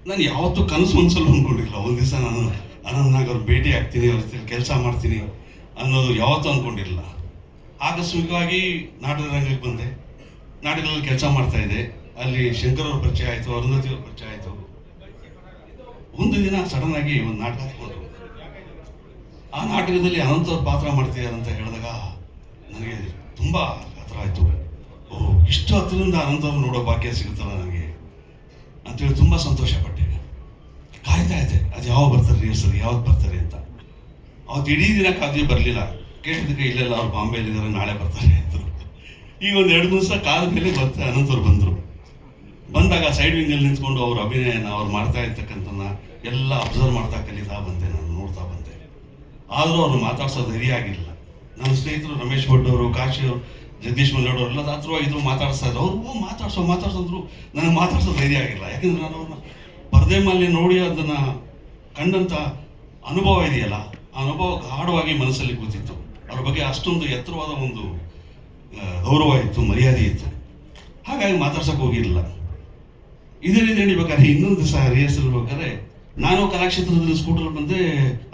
ನಾನು ಯಾವತ್ತೂ ಕನಸು ಮನಸ್ಸಲ್ಲೂ ಅಂದ್ಕೊಂಡಿಲ್ಲ ಒಂದು ದಿವಸ ನಾನು ಅನಂತ್ನಾಗ್ ಅವ್ರು ಭೇಟಿ ಆಗ್ತೀನಿ, ಅವ್ರ ಜೊತೆ ಕೆಲಸ ಮಾಡ್ತೀನಿ ಅನ್ನೋದು ಯಾವತ್ತೂ ಅಂದ್ಕೊಂಡಿರಲಿಲ್ಲ. ಆಕಸ್ಮಿಕವಾಗಿ ನಾಟಕ ರಂಗಕ್ಕೆ ಬಂದೆ. ನಾಟಕದಲ್ಲಿ ಕೆಲಸ ಮಾಡ್ತಾ ಇದ್ದೆ. ಅಲ್ಲಿ ಶಂಕರ್ ಅವ್ರ ಪರಿಚಯ ಆಯಿತು, ಅರುಂಧತಿ ಅವ್ರ ಪರಿಚಯ ಆಯಿತು. ಒಂದು ದಿನ ಸಡನ್ ಆಗಿ ಒಂದು ನಾಟಕ ಹಾಕ್ಕೊಂಡ್ರು. ಆ ನಾಟಕದಲ್ಲಿ ಅನಂತ್ ಅವ್ರ ಪಾತ್ರ ಮಾಡ್ತಿದ್ದಾರೆ ಅಂತ ಹೇಳಿದಾಗ ನನಗೆ ತುಂಬ ಹತ್ರ ಆಯಿತು. ಓಹ್, ಇಷ್ಟು ಹತ್ತಿರದಿಂದ ಅನಂತ್ ಅವ್ರು ನೋಡೋ ಭಾಗ್ಯ ಸಿಗುತ್ತಲ್ಲ ನನಗೆ ಅಂತೇಳಿ ತುಂಬ ಸಂತೋಷಪಟ್ಟೆ. ಕಾಯ್ತಾ ಇದ್ದೆ ಅದು ಯಾವಾಗ ಬರ್ತಾರೆ ರಿಹರ್ಸಲ್, ಯಾವತ್ತು ಬರ್ತಾರೆ ಅಂತ. ಅವತ್ತು ಇಡೀ ದಿನ ಕಾದ್ವಿ, ಬರಲಿಲ್ಲ. ಕೇಳಿದ್ದಕ್ಕೆ ಇಲ್ಲೆಲ್ಲ ಅವ್ರು ಬಾಂಬೆಯಲ್ಲಿದ್ದಾರೆ, ನಾಳೆ ಬರ್ತಾರೆ ಅಂದರು. ಈಗ ಒಂದು 2 ದಿವಸ ಕಾದ ಮೇಲೆ ಅನಂತವ್ರು ಬಂದರು. ಬಂದಾಗ ಸೈಡ್ ವಿಂಗಲ್ಲಿ ನಿಂತ್ಕೊಂಡು ಅವ್ರ ಅಭಿನಯನ ಅವ್ರು ಮಾಡ್ತಾ ಇರ್ತಕ್ಕಂಥ ಎಲ್ಲ ಅಬ್ಸರ್ವ್ ಮಾಡ್ತಾ ಕಲಿತಾ ಬಂದೆ, ನಾನು ನೋಡ್ತಾ ಬಂದೆ. ಆದರೂ ಅವ್ರು ಮಾತಾಡ್ಸೋ ಧೈರ್ಯ ಆಗಿಲ್ಲ. ನನ್ನ ಸ್ನೇಹಿತರು ರಮೇಶ್ ಭಟ್ ಅವರು, ಕಾಶಿ ಅವರು, ಜಗದೀಶ್ ಮಲ್ಲೋಡ್ ಅವರೆಲ್ಲ ಹತ್ರವಾಗಿದ್ರು, ಮಾತಾಡಿಸ್ತಾ ಇದ್ರು. ಅವರು ಮಾತಾಡ್ಸೋದ್ರು, ನನಗೆ ಮಾತಾಡ್ಸೋ ಧೈರ್ಯ ಆಗಿಲ್ಲ. ಯಾಕೆಂದ್ರೆ ನಾನು ಅವ್ರನ್ನ ಪರದೆ ಮೇಲೆ ನೋಡಿ ಅದನ್ನು ಕಂಡಂಥ ಅನುಭವ ಇದೆಯಲ್ಲ, ಆ ಅನುಭವ ಗಾಢವಾಗಿ ಮನಸ್ಸಲ್ಲಿ ಕೂತಿತ್ತು. ಅವ್ರ ಬಗ್ಗೆ ಅಷ್ಟೊಂದು ಎತ್ತರವಾದ ಒಂದು ಗೌರವ ಇತ್ತು, ಮರ್ಯಾದೆ ಇತ್ತು. ಹಾಗಾಗಿ ಮಾತಾಡ್ಸೋಕೆ ಹೋಗಿರಲಿಲ್ಲ. ಇದೇ ರೀತಿ ನಡಿಬೇಕಾದ್ರೆ ಇನ್ನೊಂದು ದಿವಸ ರಿಹರ್ಸಲ್ ಬೇಕಾದ್ರೆ ನಾನು ಕಲಾಕ್ಷೇತ್ರದಲ್ಲಿ ಸ್ಕೂಟರ್ ಬಂದೆ.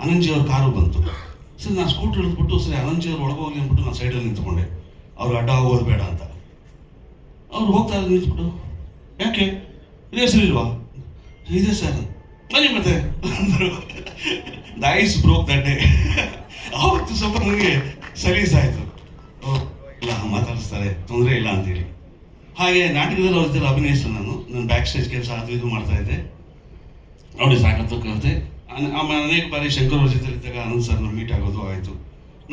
ಅನಂತ್ಜಿ ಅವ್ರ ಕಾರು ಬಂತು. ಸರಿ, ನಾನು ಸ್ಕೂಟರ್ ಹಿಡಿದ್ಬಿಟ್ಟು ಸರಿ ಅನಂತ್ಜಿ ಅವ್ರು ಒಳಗೆ ಹೋಗಿ ಅಂದ್ಬಿಟ್ಟು ನಾನು ಸೈಡಲ್ಲಿ ನಿಂತ್ಕೊಂಡೆ. ಅವ್ರು ಅಡ್ಡ ಹೋಗೋದು ಬೇಡ ಅಂತ. ಅವ್ರು ಹೋಗ್ತಾ ಇದ್ರು ನಿಂತ್ಬಿಟ್ಟು, ಯಾಕೆ ರಿಹರ್ಸಲ್ ಇಲ್ವಾ? ಇದೆ ಸರ್. ಬನ್ನಿ ಮತ್ತೆ ಅಂದರು. The ice broke that day. ಆವತ್ತು ಸ್ವಲ್ಪ ನನಗೆ ಸಲೀಸಾಯಿತು. ಇಲ್ಲ, ಮಾತಾಡಿಸ್ತಾರೆ, ತೊಂದರೆ ಇಲ್ಲ ಅಂತೇಳಿ. ಹಾಗೆ ನಾಟಕದಲ್ಲಿ ಅವ್ರ ಜೊತೆ ಅಭಿನಯಿಸಿದೆ. ನಾನು ಬ್ಯಾಕ್ ಸ್ಟೇಜ್ ಕೆಲಸ ಅದು ಇದು ಮಾಡ್ತಾ ಇದ್ದೆ. ನೋಡಿ ಸಾಕತ್ತು ಕಲಿತೆ. ಆಮೇಲೆ ಅನೇಕ ಬಾರಿ ಶಂಕರ್ ಅವ್ರ ಜೊತೆ ಇದ್ದಾಗ ಅನಂತ್ ಸರ್ನ ಮೀಟ್ ಆಗೋದು ಆಯಿತು.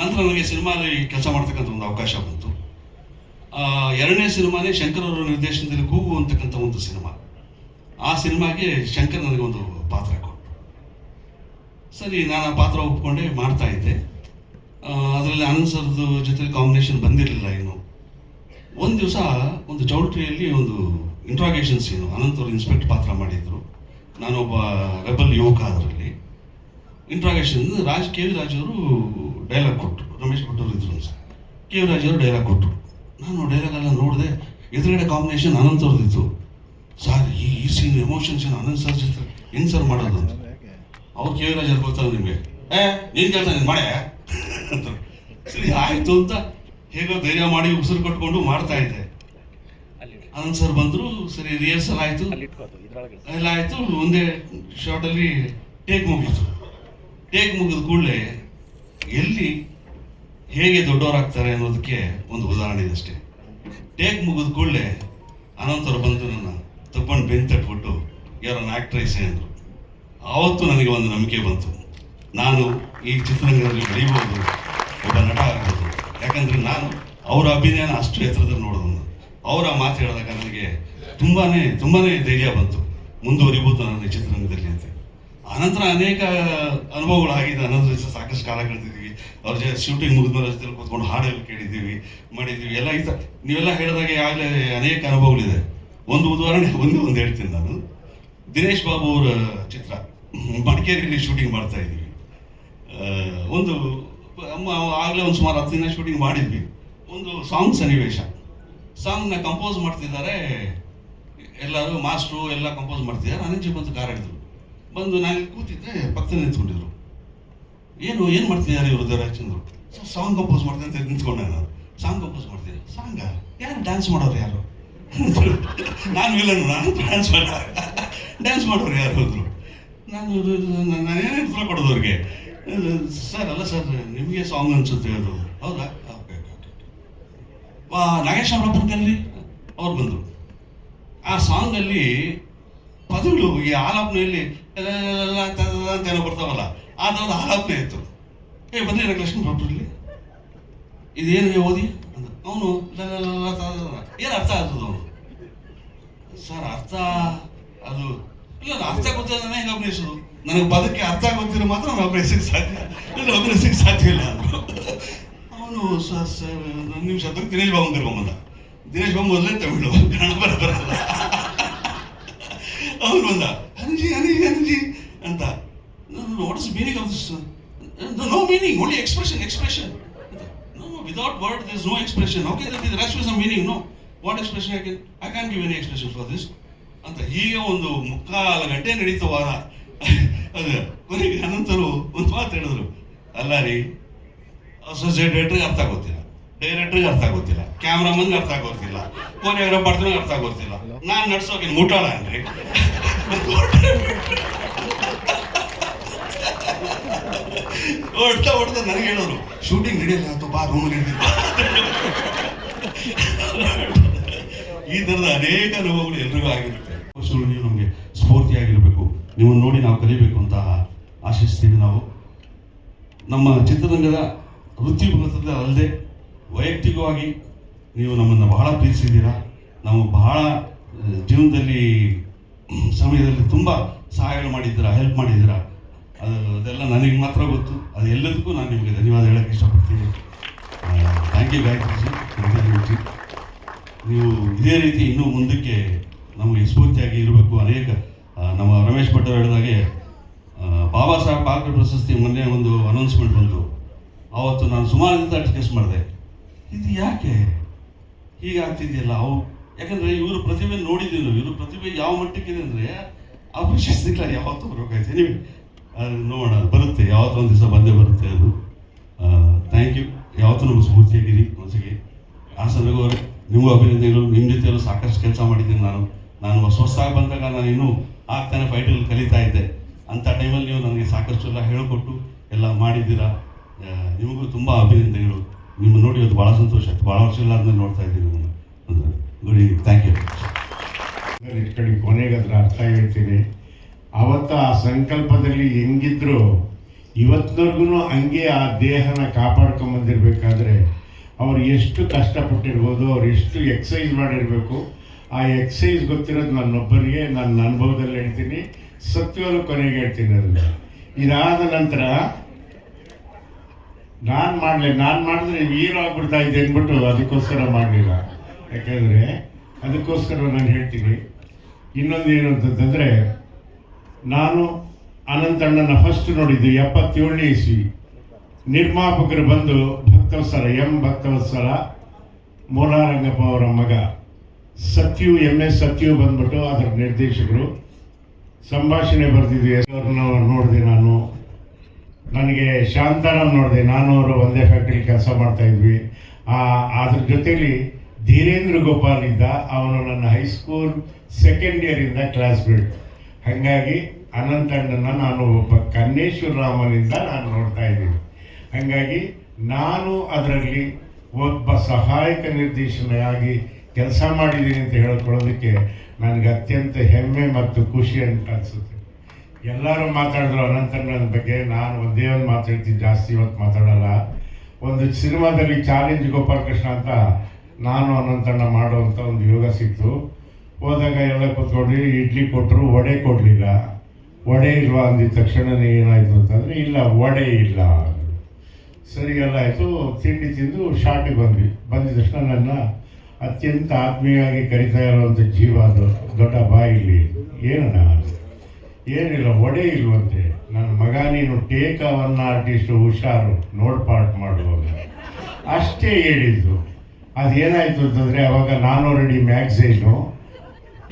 ನಂತರ ನನಗೆ ಸಿನಿಮಾದಲ್ಲಿ ಕೆಲಸ ಮಾಡ್ತಕ್ಕಂಥ ಒಂದು ಅವಕಾಶ ಬಂತು. 2ನೇ ಸಿನಿಮಾನೇ ಶಂಕರ್ ಅವರ ನಿರ್ದೇಶನದಲ್ಲಿ ಕೂಗು ಅಂತಕ್ಕಂಥ ಒಂದು ಸಿನಿಮಾ. ಆ ಸಿನಿಮಾಗೆ ಶಂಕರ್ ನನಗೆ ಒಂದು ಪಾತ್ರ ಕೊಟ್ಟರು. ಸರಿ, ನಾನು ಆ ಪಾತ್ರ ಒಪ್ಕೊಂಡೆ ಮಾಡ್ತಾ ಇದ್ದೆ. ಅದರಲ್ಲಿ ಅನಂತ್ ಸರ್ದು ಜೊತೆ ಕಾಂಬಿನೇಷನ್ ಬಂದಿರಲಿಲ್ಲ ಇನ್ನು. ಒಂದು ದಿವಸ ಒಂದು ಚೌಲ್ಟ್ರಿಯಲ್ಲಿ ಒಂದು ಇಂಟ್ರಾಗೇಷನ್ ಸೀನು, ಅನಂತ್ ಅವರು ಇನ್ಸ್ಪೆಕ್ಟರ್ ಪಾತ್ರ ಮಾಡಿದ್ರು, ನಾನೊಬ್ಬ ರೆಬಲ್ ಯುವಕ. ಅದರಲ್ಲಿ ಇಂಟ್ರಾಗೇಷನ್ ಕೆ ವಿ ರಾಜ್ ಅವರು ಡೈಲಾಗ್ ಕೊಟ್ಟರು. ರಮೇಶ್ ಭಟ್ ಅವರು ಇದ್ರು ಸರ್. ಕೆ ವಿ ರಾಜ್ ಅವರು ಡೈಲಾಗ್ ಕೊಟ್ಟರು. ನಾನು ಡೈಲಾಗ್ ಎಲ್ಲ ನೋಡಿದೆ. ಎದುರುಗಡೆ ಕಾಂಬಿನೇಷನ್ ಅನಂತ್ ಅವ್ರದ್ದಿತ್ತು. ಸರ್, ಈ scene emotion scene Anant sir ಜೊತೆ ಹೆಂಗೆ ಸರ್ ಮಾಡೋದು ಅಂತ. ಅವ್ರು ಕೆ ವಿ ರಾಜ್ ಅವ್ರು ಗೊತ್ತಲ್ಲ ನಿಮಗೆ, ನೀನು ಕೇಳ್ತಾ ನೀನು ಮಾಡೇ ಅಂತ. ಸರಿ ಆಯಿತು ಅಂತ ಹೇಗೋ ಧೈರ್ಯ ಮಾಡಿ ಉಸಿರು ಕಟ್ಕೊಂಡು ಮಾಡ್ತಾ ಇದ್ದೆ. ಅನಂತ್ ಸರ್ ಬಂದರು. ಸರಿ, ರಿಹರ್ಸಲ್ ಆಯಿತು, ಎಲ್ಲ ಆಯಿತು. ಒಂದೇ ಶಾರ್ಟಲ್ಲಿ ಟೇಕ್ ಮುಗೀತು. ಟೇಕ್ ಮುಗಿದ ಕೂಡಲೇ ಎಲ್ಲಿ ಹೇಗೆ ದೊಡ್ಡವರಾಗ್ತಾರೆ ಅನ್ನೋದಕ್ಕೆ ಒಂದು ಉದಾಹರಣೆ ಇದೆ ಅಷ್ಟೇ. ಟೇಕ್ ಮುಗಿದ ಕೂಡಲೇ ಅನಂತವ್ರು ಬಂದು ನನ್ನ ತಗೊಂಡು ಬೆನ್ನು ತಟ್ಬಿಟ್ಟು ಯಾರನ್ನ ಆ್ಯಕ್ಟ್ರೆಸ್ಸೇ ಅಂದರು. ಆವತ್ತು ನನಗೆ ಒಂದು ನಂಬಿಕೆ ಬಂತು, ನಾನು ಈ ಚಿತ್ರರಂಗದಲ್ಲಿ ಬೆಳೀಬೋದು, ಒಬ್ಬ ನಟ ಆಗ್ಬೋದು. ಯಾಕಂದರೆ ನಾನು ಅವರ ಅಭಿನಯನ ಅಷ್ಟು ಎತ್ತರದಲ್ಲಿ ನೋಡೋದು. ಅವರ ಮಾತು ಹೇಳಿದಾಗ ನನಗೆ ತುಂಬಾ ಧೈರ್ಯ ಬಂತು, ಮುಂದುವರಿಬೋದು ನಾನು ಈ ಚಿತ್ರರಂಗದಲ್ಲಿ ಅಂತ. ಆನಂತರ ಅನೇಕ ಅನುಭವಗಳಾಗಿದೆ. ಅನಂತರ ಜೊತೆ ಸಾಕಷ್ಟು ಕಾಲ ಕಳೆದಿದ್ದೀವಿ. ಅವ್ರ ಜೊತೆ ಶೂಟಿಂಗ್ ಮುಗಿದ್ಮೇಲೆ ಜೊತೆ ಕೂತ್ಕೊಂಡು ಹಾಡಲ್ಲಿ ಕೇಳಿದ್ದೀವಿ, ಮಾಡಿದ್ದೀವಿ ಎಲ್ಲ. ನೀವೆಲ್ಲ ಹೇಳಿದಾಗೆ ಆಗಲೇ ಅನೇಕ ಅನುಭವಗಳಿದೆ. ಒಂದು ಉದಾಹರಣೆ ಒಂದು ಹೇಳ್ತೀನಿ ನಾನು. ದಿನೇಶ್ ಬಾಬು ಅವರ ಚಿತ್ರ ಮಡಿಕೇರಿಯಲ್ಲಿ ಶೂಟಿಂಗ್ ಮಾಡ್ತಾ ಇದ್ದೀವಿ. ಒಂದು ಆಗಲೇ ಒಂದು ಸುಮಾರು 10 ದಿನ ಶೂಟಿಂಗ್ ಮಾಡಿದ್ವಿ. ಒಂದು ಸಾಂಗ್ ಸನ್ನಿವೇಶ, ಸಾಂಗ್ನ ಕಂಪೋಸ್ ಮಾಡ್ತಿದ್ದಾರೆ ಎಲ್ಲರೂ, ಮಾಸ್ಟ್ರು ಎಲ್ಲ ಕಂಪೋಸ್ ಮಾಡ್ತಿದ್ದಾರೆ. ಅನಂಜಿ ಬಂದು ಕಾರ್ ಹಿಡಿದ್ರು. ಬಂದು ನಾನು ಕೂತಿದ್ದೆ, ಪಕ್ಕದಲ್ಲಿ ನಿಂತ್ಕೊಂಡಿದ್ರು. ಏನು ಮಾಡ್ತಿದ್ದಾರೆ ಇವರು ದೇವರಾಜ್ ಸಾಂಗ್ ಕಂಪೋಸ್ ಮಾಡ್ತೀನಿ ಅಂತ ನಿಂತ್ಕೊಂಡೆ ನಾನು. ಸಾಂಗ್ ಕಂಪೋಸ್ ಮಾಡ್ತೀನಿ. ಸಾಂಗ ಯಾರು ಡ್ಯಾನ್ಸ್ ಮಾಡೋರು ಯಾರು? ನಾನು ವಿಲನ್, ನಾನು ಡ್ಯಾನ್ಸ್ ಮಾಡೋರು ಯಾರು ಹೋದ್ರು. ನಾನೇನು ಉತ್ತರ ಕೊಡೋದು ಅವ್ರಿಗೆ. ಸರ್ ಅಲ್ಲ ಸರ್, ನಿಮಗೆ ಸಾಂಗ್ ಅನ್ಸುತ್ತೆ ಅದು. ಹೌದಾ? ಓಕೆ ನಾಗೇಶ್ ಅವರಪ್ಪನ ಕರೀರಿ. ಅವ್ರು ಬಂದರು. ಆ ಸಾಂಗಲ್ಲಿ ಪದಗಳು, ಈ ಆಲಾಪನೆಯಲ್ಲಿ ಅಂತೇನೋ ಬರ್ತಾವಲ್ಲ ಆ ಥರದ ಆಲಾಪನೆ ಇತ್ತು. ಬನ್ನಿ ಲಕ್ಷ್ಮೀ ಬಾಬುರಲ್ಲಿ ಇದೇನು ಓದಿ ಅಂತ ಅವನು ಏನು ಅರ್ಥ ಆಗ್ತದೆ ಅವನು ಸರ್ ಅರ್ಥ ಅದು ಇಲ್ಲ ಅರ್ಥ ಗೊತ್ತಿಲ್ಲ ನಾನು ಹೆಂಗೆ ಅಭಿನಯಿಸೋದು ನನಗೆ ಪದಕ್ಕೆ ಅರ್ಥ ಗೊತ್ತಿರೋ ಮಾತ್ರ ನಾನು ಅಭಿನಯಿಸಕ್ಕೆ ಸಾಧ್ಯ ಇಲ್ಲ ಅಭಿನಯಿಸಕ್ಕೆ ಸಾಧ್ಯ ಇಲ್ಲ ಅಂದರು. ಅವನು ಸರ್ ನಿಮ್ಮ ಶಬ್ದಕ್ಕೆ ದಿನೇಶ್ ಬಾಬು ಕರ್ಕೊಂಬಂದ. ದಿನೇಶ್ ಬಾಬು ಮೊದಲೇ ತಮಿಳು ಕನ್ನಡ ಬರಲ್ಲ. ಅವನು ಬಂದ ಅನಂಜಿ ಅನಂಜಿ ಅನಂಜಿ ಅಂತ. What is meaning of this? No meaning, only expression expression. No, without word there is no expression. Okay, there has to be some meaning. No, what expression I can't give any expression for this. ಅಂತ ಹೀಗೆ ಒಂದು 3/4 ಗಂಟೆ ನಡೀತು ವಾರ. ಅದು ಕೊನೆಗೆ ಅನಂತರು ಒಂದು ಮಾತು ಹೇಳಿದ್ರು, ಅಲ್ಲ ರೀ ಅಸೋಸಿಯೇಟ್ ಡೈರೆಕ್ಟ್ರಿಗೆ ಅರ್ಥ ಆಗೋತ್ತಿಲ್ಲ, ಡೈರೆಕ್ಟ್ರಿಗೆ ಅರ್ಥ ಆಗೋತ್ತಿಲ್ಲ, ಕ್ಯಾಮ್ರಾಮನ್ಗೆ ಅರ್ಥ ಆಗೋತ್ತಿಲ್ಲ, ಕೊರಿಯೋಗ್ರಾಫರ್ಗೆ ಅರ್ಥ ಆಗೋತ್ತಿಲ್ಲ, ನಾನು ನಡ್ಸೋಕೆ ಮುಟ್ಟಾಳ ಅನ್ರಿ. ಹೊಡ್ತಾ ನನಗೆ ಹೇಳೋರು ಶೂಟಿಂಗ್ ನಡೆಯಲ್ಲ ಅಥವಾ ಬಾ ರೂಮಲ್ಲಿ ಈ ಥರದ ಅನೇಕ ಅನುಭವಗಳು ಎಲ್ರಿಗೂ ಆಗಿರುತ್ತೆ. ನೀವು ನಮಗೆ ಸ್ಫೂರ್ತಿಯಾಗಿರಬೇಕು, ನಿಮ್ಮನ್ನು ನೋಡಿ ನಾವು ಕಲಿಬೇಕು ಅಂತ ಆಶಿಸ್ತೀವಿ. ನಾವು ನಮ್ಮ ಚಿತ್ರರಂಗದ ವೃತ್ತಿಪರತೆ ಅಲ್ಲದೆ ವೈಯಕ್ತಿಕವಾಗಿ ನೀವು ನಮ್ಮನ್ನು ಬಹಳ ಪ್ರೀತಿಸಿದ್ದೀರಾ. ನಾವು ಬಹಳ ಜೀವನದಲ್ಲಿ ಸಮಯದಲ್ಲಿ ತುಂಬ ಸಹಾಯಗಳು ಮಾಡಿದ್ದೀರಾ, ಹೆಲ್ಪ್ ಮಾಡಿದ್ದೀರಾ. ಅದೆಲ್ಲ ನನಗೆ ಮಾತ್ರ ಗೊತ್ತು. ಅದು ಎಲ್ಲದಕ್ಕೂ ನಾನು ನಿಮಗೆ ಧನ್ಯವಾದ ಹೇಳೋಕ್ಕೆ ಇಷ್ಟಪಡ್ತೀನಿ. Thank you Gayatri. ನೀವು ಇದೇ ರೀತಿ ಇನ್ನೂ ಮುಂದಕ್ಕೆ ನಮಗೆ ಸ್ಫೂರ್ತಿಯಾಗಿ ಇರಬೇಕು. ಅನೇಕ ನಮ್ಮ ರಮೇಶ್ ಭಟ್ ಅವರು ಹೇಳಿದಾಗೆ ಬಾಬಾ ಸಾಹೇಬ್ ಫಾಲ್ಕೆ ಪ್ರಶಸ್ತಿ ಮೊನ್ನೆ ಒಂದು ಅನೌನ್ಸ್ಮೆಂಟ್ ಬಂತು. ಆವತ್ತು ನಾನು ಸುಮಾರು ಡಿಸ್ಕಸ್ ಮಾಡಿದೆ, ಇದು ಯಾಕೆ ಹೀಗಾಗ್ತಿದೆಯಲ್ಲ ಅವು. ಯಾಕಂದರೆ ಇವರು ಪ್ರತಿಭೆ ನೋಡಿದ್ದೀವಿ ನಾವು. ಇವರು ಪ್ರತಿಭೆ ಯಾವ ಮಟ್ಟಕ್ಕಿದೆ ಅಂದರೆ ಆ ಪ್ರಶಸ್ತಿಗಳ ಯಾವತ್ತೂ ಬರಬೇಕಾಯ್ತು. ನೀವು ಅದು ನೋಡೋಣ, ಅದು ಬರುತ್ತೆ, ಯಾವತ್ತೊಂದು ದಿವಸ ಬಂದೇ ಬರುತ್ತೆ ಅದು. Thank you. ಯಾವತ್ತೂ ನಮಗೆ ಸ್ಫೂರ್ತಿಯಾಗಿರಿ ಮನಸ್ಸಿಗೆ. ಹಾಸನ್ ರಘು ಅವರೇ, ನಿಮಗೂ ಅಭಿನಂದನೆಗಳು. ನಿಮ್ಮ ಜೊತೆಯಲ್ಲೂ ಸಾಕಷ್ಟು ಕೆಲಸ ಮಾಡಿದ್ದೀನಿ ನಾನು ಹೊಸದಾಗಿ ಬಂದಾಗ ನಾನು ಇನ್ನೂ ಆಗ್ತಾನೆ ಫೈಟಲ್ಲಿ ಕಲಿತಾ ಇದ್ದೆ. ಅಂಥ ಟೈಮಲ್ಲಿ ನೀವು ನನಗೆ ಸಾಕಷ್ಟು ಎಲ್ಲ ಹೇಳಿಕೊಟ್ಟು ಎಲ್ಲ ಮಾಡಿದ್ದೀರಾ. ನಿಮಗೂ ತುಂಬ ಅಭಿನಂದನೆಗಳು. ನಿಮ್ಮ ನೋಡಿ ಇವತ್ತು ಭಾಳ ಸಂತೋಷ ಆಯಿತು. ಭಾಳ ವರ್ಷಗಳಾದ್ಮೇಲೆ ನೋಡ್ತಾ ಇದ್ದೀನಿ ನಿಮ್ಮನ್ನು. Good evening. Thank you. ಇಟ್ಕೊಳ್ಳಿ, ಕೊನೆಗೆ ಅದರ ಅರ್ಥ ಹೇಳ್ತೀನಿ. ಅವತ್ತು ಆ ಸಂಕಲ್ಪದಲ್ಲಿ ಹೆಂಗಿದ್ರು ಇವತ್ತಿನವರೆಗೂ ಹಂಗೆ ಆ ದೇಹನ ಕಾಪಾಡ್ಕೊಂಬಂದಿರಬೇಕಾದ್ರೆ ಅವ್ರು ಎಷ್ಟು ಕಷ್ಟಪಟ್ಟಿರ್ಬೋದು, ಅವ್ರು ಎಷ್ಟು ಎಕ್ಸಸೈಸ್ ಮಾಡಿರಬೇಕು. ಆ ಎಕ್ಸಸೈಸ್ ಗೊತ್ತಿರೋದು ನನ್ನೊಬ್ಬರಿಗೆ, ನನ್ನ ಅನುಭವದಲ್ಲಿ ಹೇಳ್ತೀನಿ, ಸತ್ಯವಾದ ಕೊನೆಗೆ ಹೇಳ್ತೀನಿ. ಅದನ್ನು ಇದಾದ ನಂತರ ನಾನು ಮಾಡಿದ್ರೆ ಹೀರೋ ಆಗ್ಬಿಡ್ತಾ ಇದ್ದೆ ಅಂದ್ಬಿಟ್ಟು ಅದಕ್ಕೋಸ್ಕರ ಮಾಡಲಿಲ್ಲ. ಯಾಕೆಂದರೆ ಅದಕ್ಕೋಸ್ಕರ ನಾನು ಹೇಳ್ತೀನಿ. ಇನ್ನೊಂದು ಏನು ಅಂತಂತಂದರೆ, ನಾನು ಅನಂತಣ್ಣನ ಫಸ್ಟ್ ನೋಡಿದ್ದು 77ನೇ ಇಸ್ವಿ. ನಿರ್ಮಾಪಕರು ಬಂದು ಭಕ್ತವತ್ಸಲ ಭಕ್ತವತ್ಸಲ ಮೋಲಾರಂಗಪ್ಪ ಅವರ ಮಗ ಸತ್ಯು MS ಸತ್ಯು ಬಂದ್ಬಿಟ್ಟು ಅದರ ನಿರ್ದೇಶಕರು. ಸಂಭಾಷಣೆ ಬರೆದಿದ್ವಿ. ಅವ್ರನ್ನ ನೋಡಿದೆ ನಾನು. ನನಗೆ ಶಾಂತಾರಾಮ್ ನೋಡಿದೆ. ನಾನು ಅವರು ಒಂದೇ ಫ್ಯಾಕ್ಟ್ರಿ ಕೆಲಸ ಮಾಡ್ತಾಯಿದ್ವಿ. ಅದ್ರ ಜೊತೆಲಿ ಧೀರೇಂದ್ರ ಗೋಪಾಲ್ ಇದ್ದ. ಅವನು ನನ್ನ ಹೈಸ್ಕೂಲ್ ಸೆಕೆಂಡ್ ಇಯರಿಂದ ಕ್ಲಾಸ್ಮೇಟ್. ಹಾಗಾಗಿ ಅನಂತಣ್ಣನ ನಾನು ಒಬ್ಬ ಕನ್ನೇಶ್ವರ ರಾಮನಿಂದ ನಾನು ನೋಡ್ತಾ ಇದ್ದೀನಿ. ಹಾಗಾಗಿ ನಾನು ಅದರಲ್ಲಿ ಒಬ್ಬ ಸಹಾಯಕ ನಿರ್ದೇಶನಾಗಿ ಕೆಲಸ ಮಾಡಿದ್ದೀನಿ ಅಂತ ಹೇಳ್ಕೊಳ್ಳೋದಕ್ಕೆ ನನಗೆ ಅತ್ಯಂತ ಹೆಮ್ಮೆ ಮತ್ತು ಖುಷಿ ಅಂತ ಅನಿಸುತ್ತೆ. ಎಲ್ಲರೂ ಮಾತಾಡಿದ್ರು ಅನಂತಣ್ಣನ ಬಗ್ಗೆ. ನಾನು ಒಂದೇ ಒಂದು ಮಾತಾಡ್ತೀನಿ, ಜಾಸ್ತಿ ಇವತ್ತು ಮಾತಾಡಲ್ಲ. ಒಂದು ಸಿನಿಮಾದಲ್ಲಿ ಚಾಲೆಂಜ್ ಗೋಪಾಲಕೃಷ್ಣ ಅಂತ ನಾನು ಅನಂತಣ್ಣ ಮಾಡುವಂಥ ಒಂದು ಯೋಗ ಸಿಕ್ತು. ಹೋದಾಗ ಎಲ್ಲ ಕೂತ್ಕೊಂಡು ಇಡ್ಲಿ ಕೊಟ್ಟರು, ವಡೆ ಕೊಡಲಿಲ್ಲ. ವಡೆ ಇಲ್ವಾ ಅಂದಿದ ತಕ್ಷಣವೇ ಏನಾಯಿತು ಅಂತಂದರೆ, ಇಲ್ಲ ವಡೆ ಇಲ್ಲ. ಸರಿ ಎಲ್ಲ ಆಯಿತು. ತಿಂಡಿ ತಿಂದು ಶಾರ್ಟಿಗೆ ಬಂದಿದ ತಕ್ಷಣ ನನ್ನ ಅತ್ಯಂತ ಆತ್ಮೀಯವಾಗಿ ಕರಿತಾ ಇರೋವಂಥ ಜೀವ ಅದು ದೊಡ್ಡ ಬಾಯಿಲಿ. ಏನಣ್ಣ? ಏನಿಲ್ಲ, ವಡೆ ಇಲ್ವಂತೆ. ನನ್ನ ಮಗ, ನೀನು ಟೇಕ್ ಒನ್ ಆರ್ಟಿಸ್ಟು, ಹುಷಾರು, ನೋಡ್ಪಾಟ್ ಮಾಡುವಾಗ ಅಷ್ಟೇ ಹೇಳಿದ್ದು. ಅದೇನಾಯಿತು ಅಂತಂದರೆ, ಅವಾಗ 400 ಮ್ಯಾಗ್ಝೈನು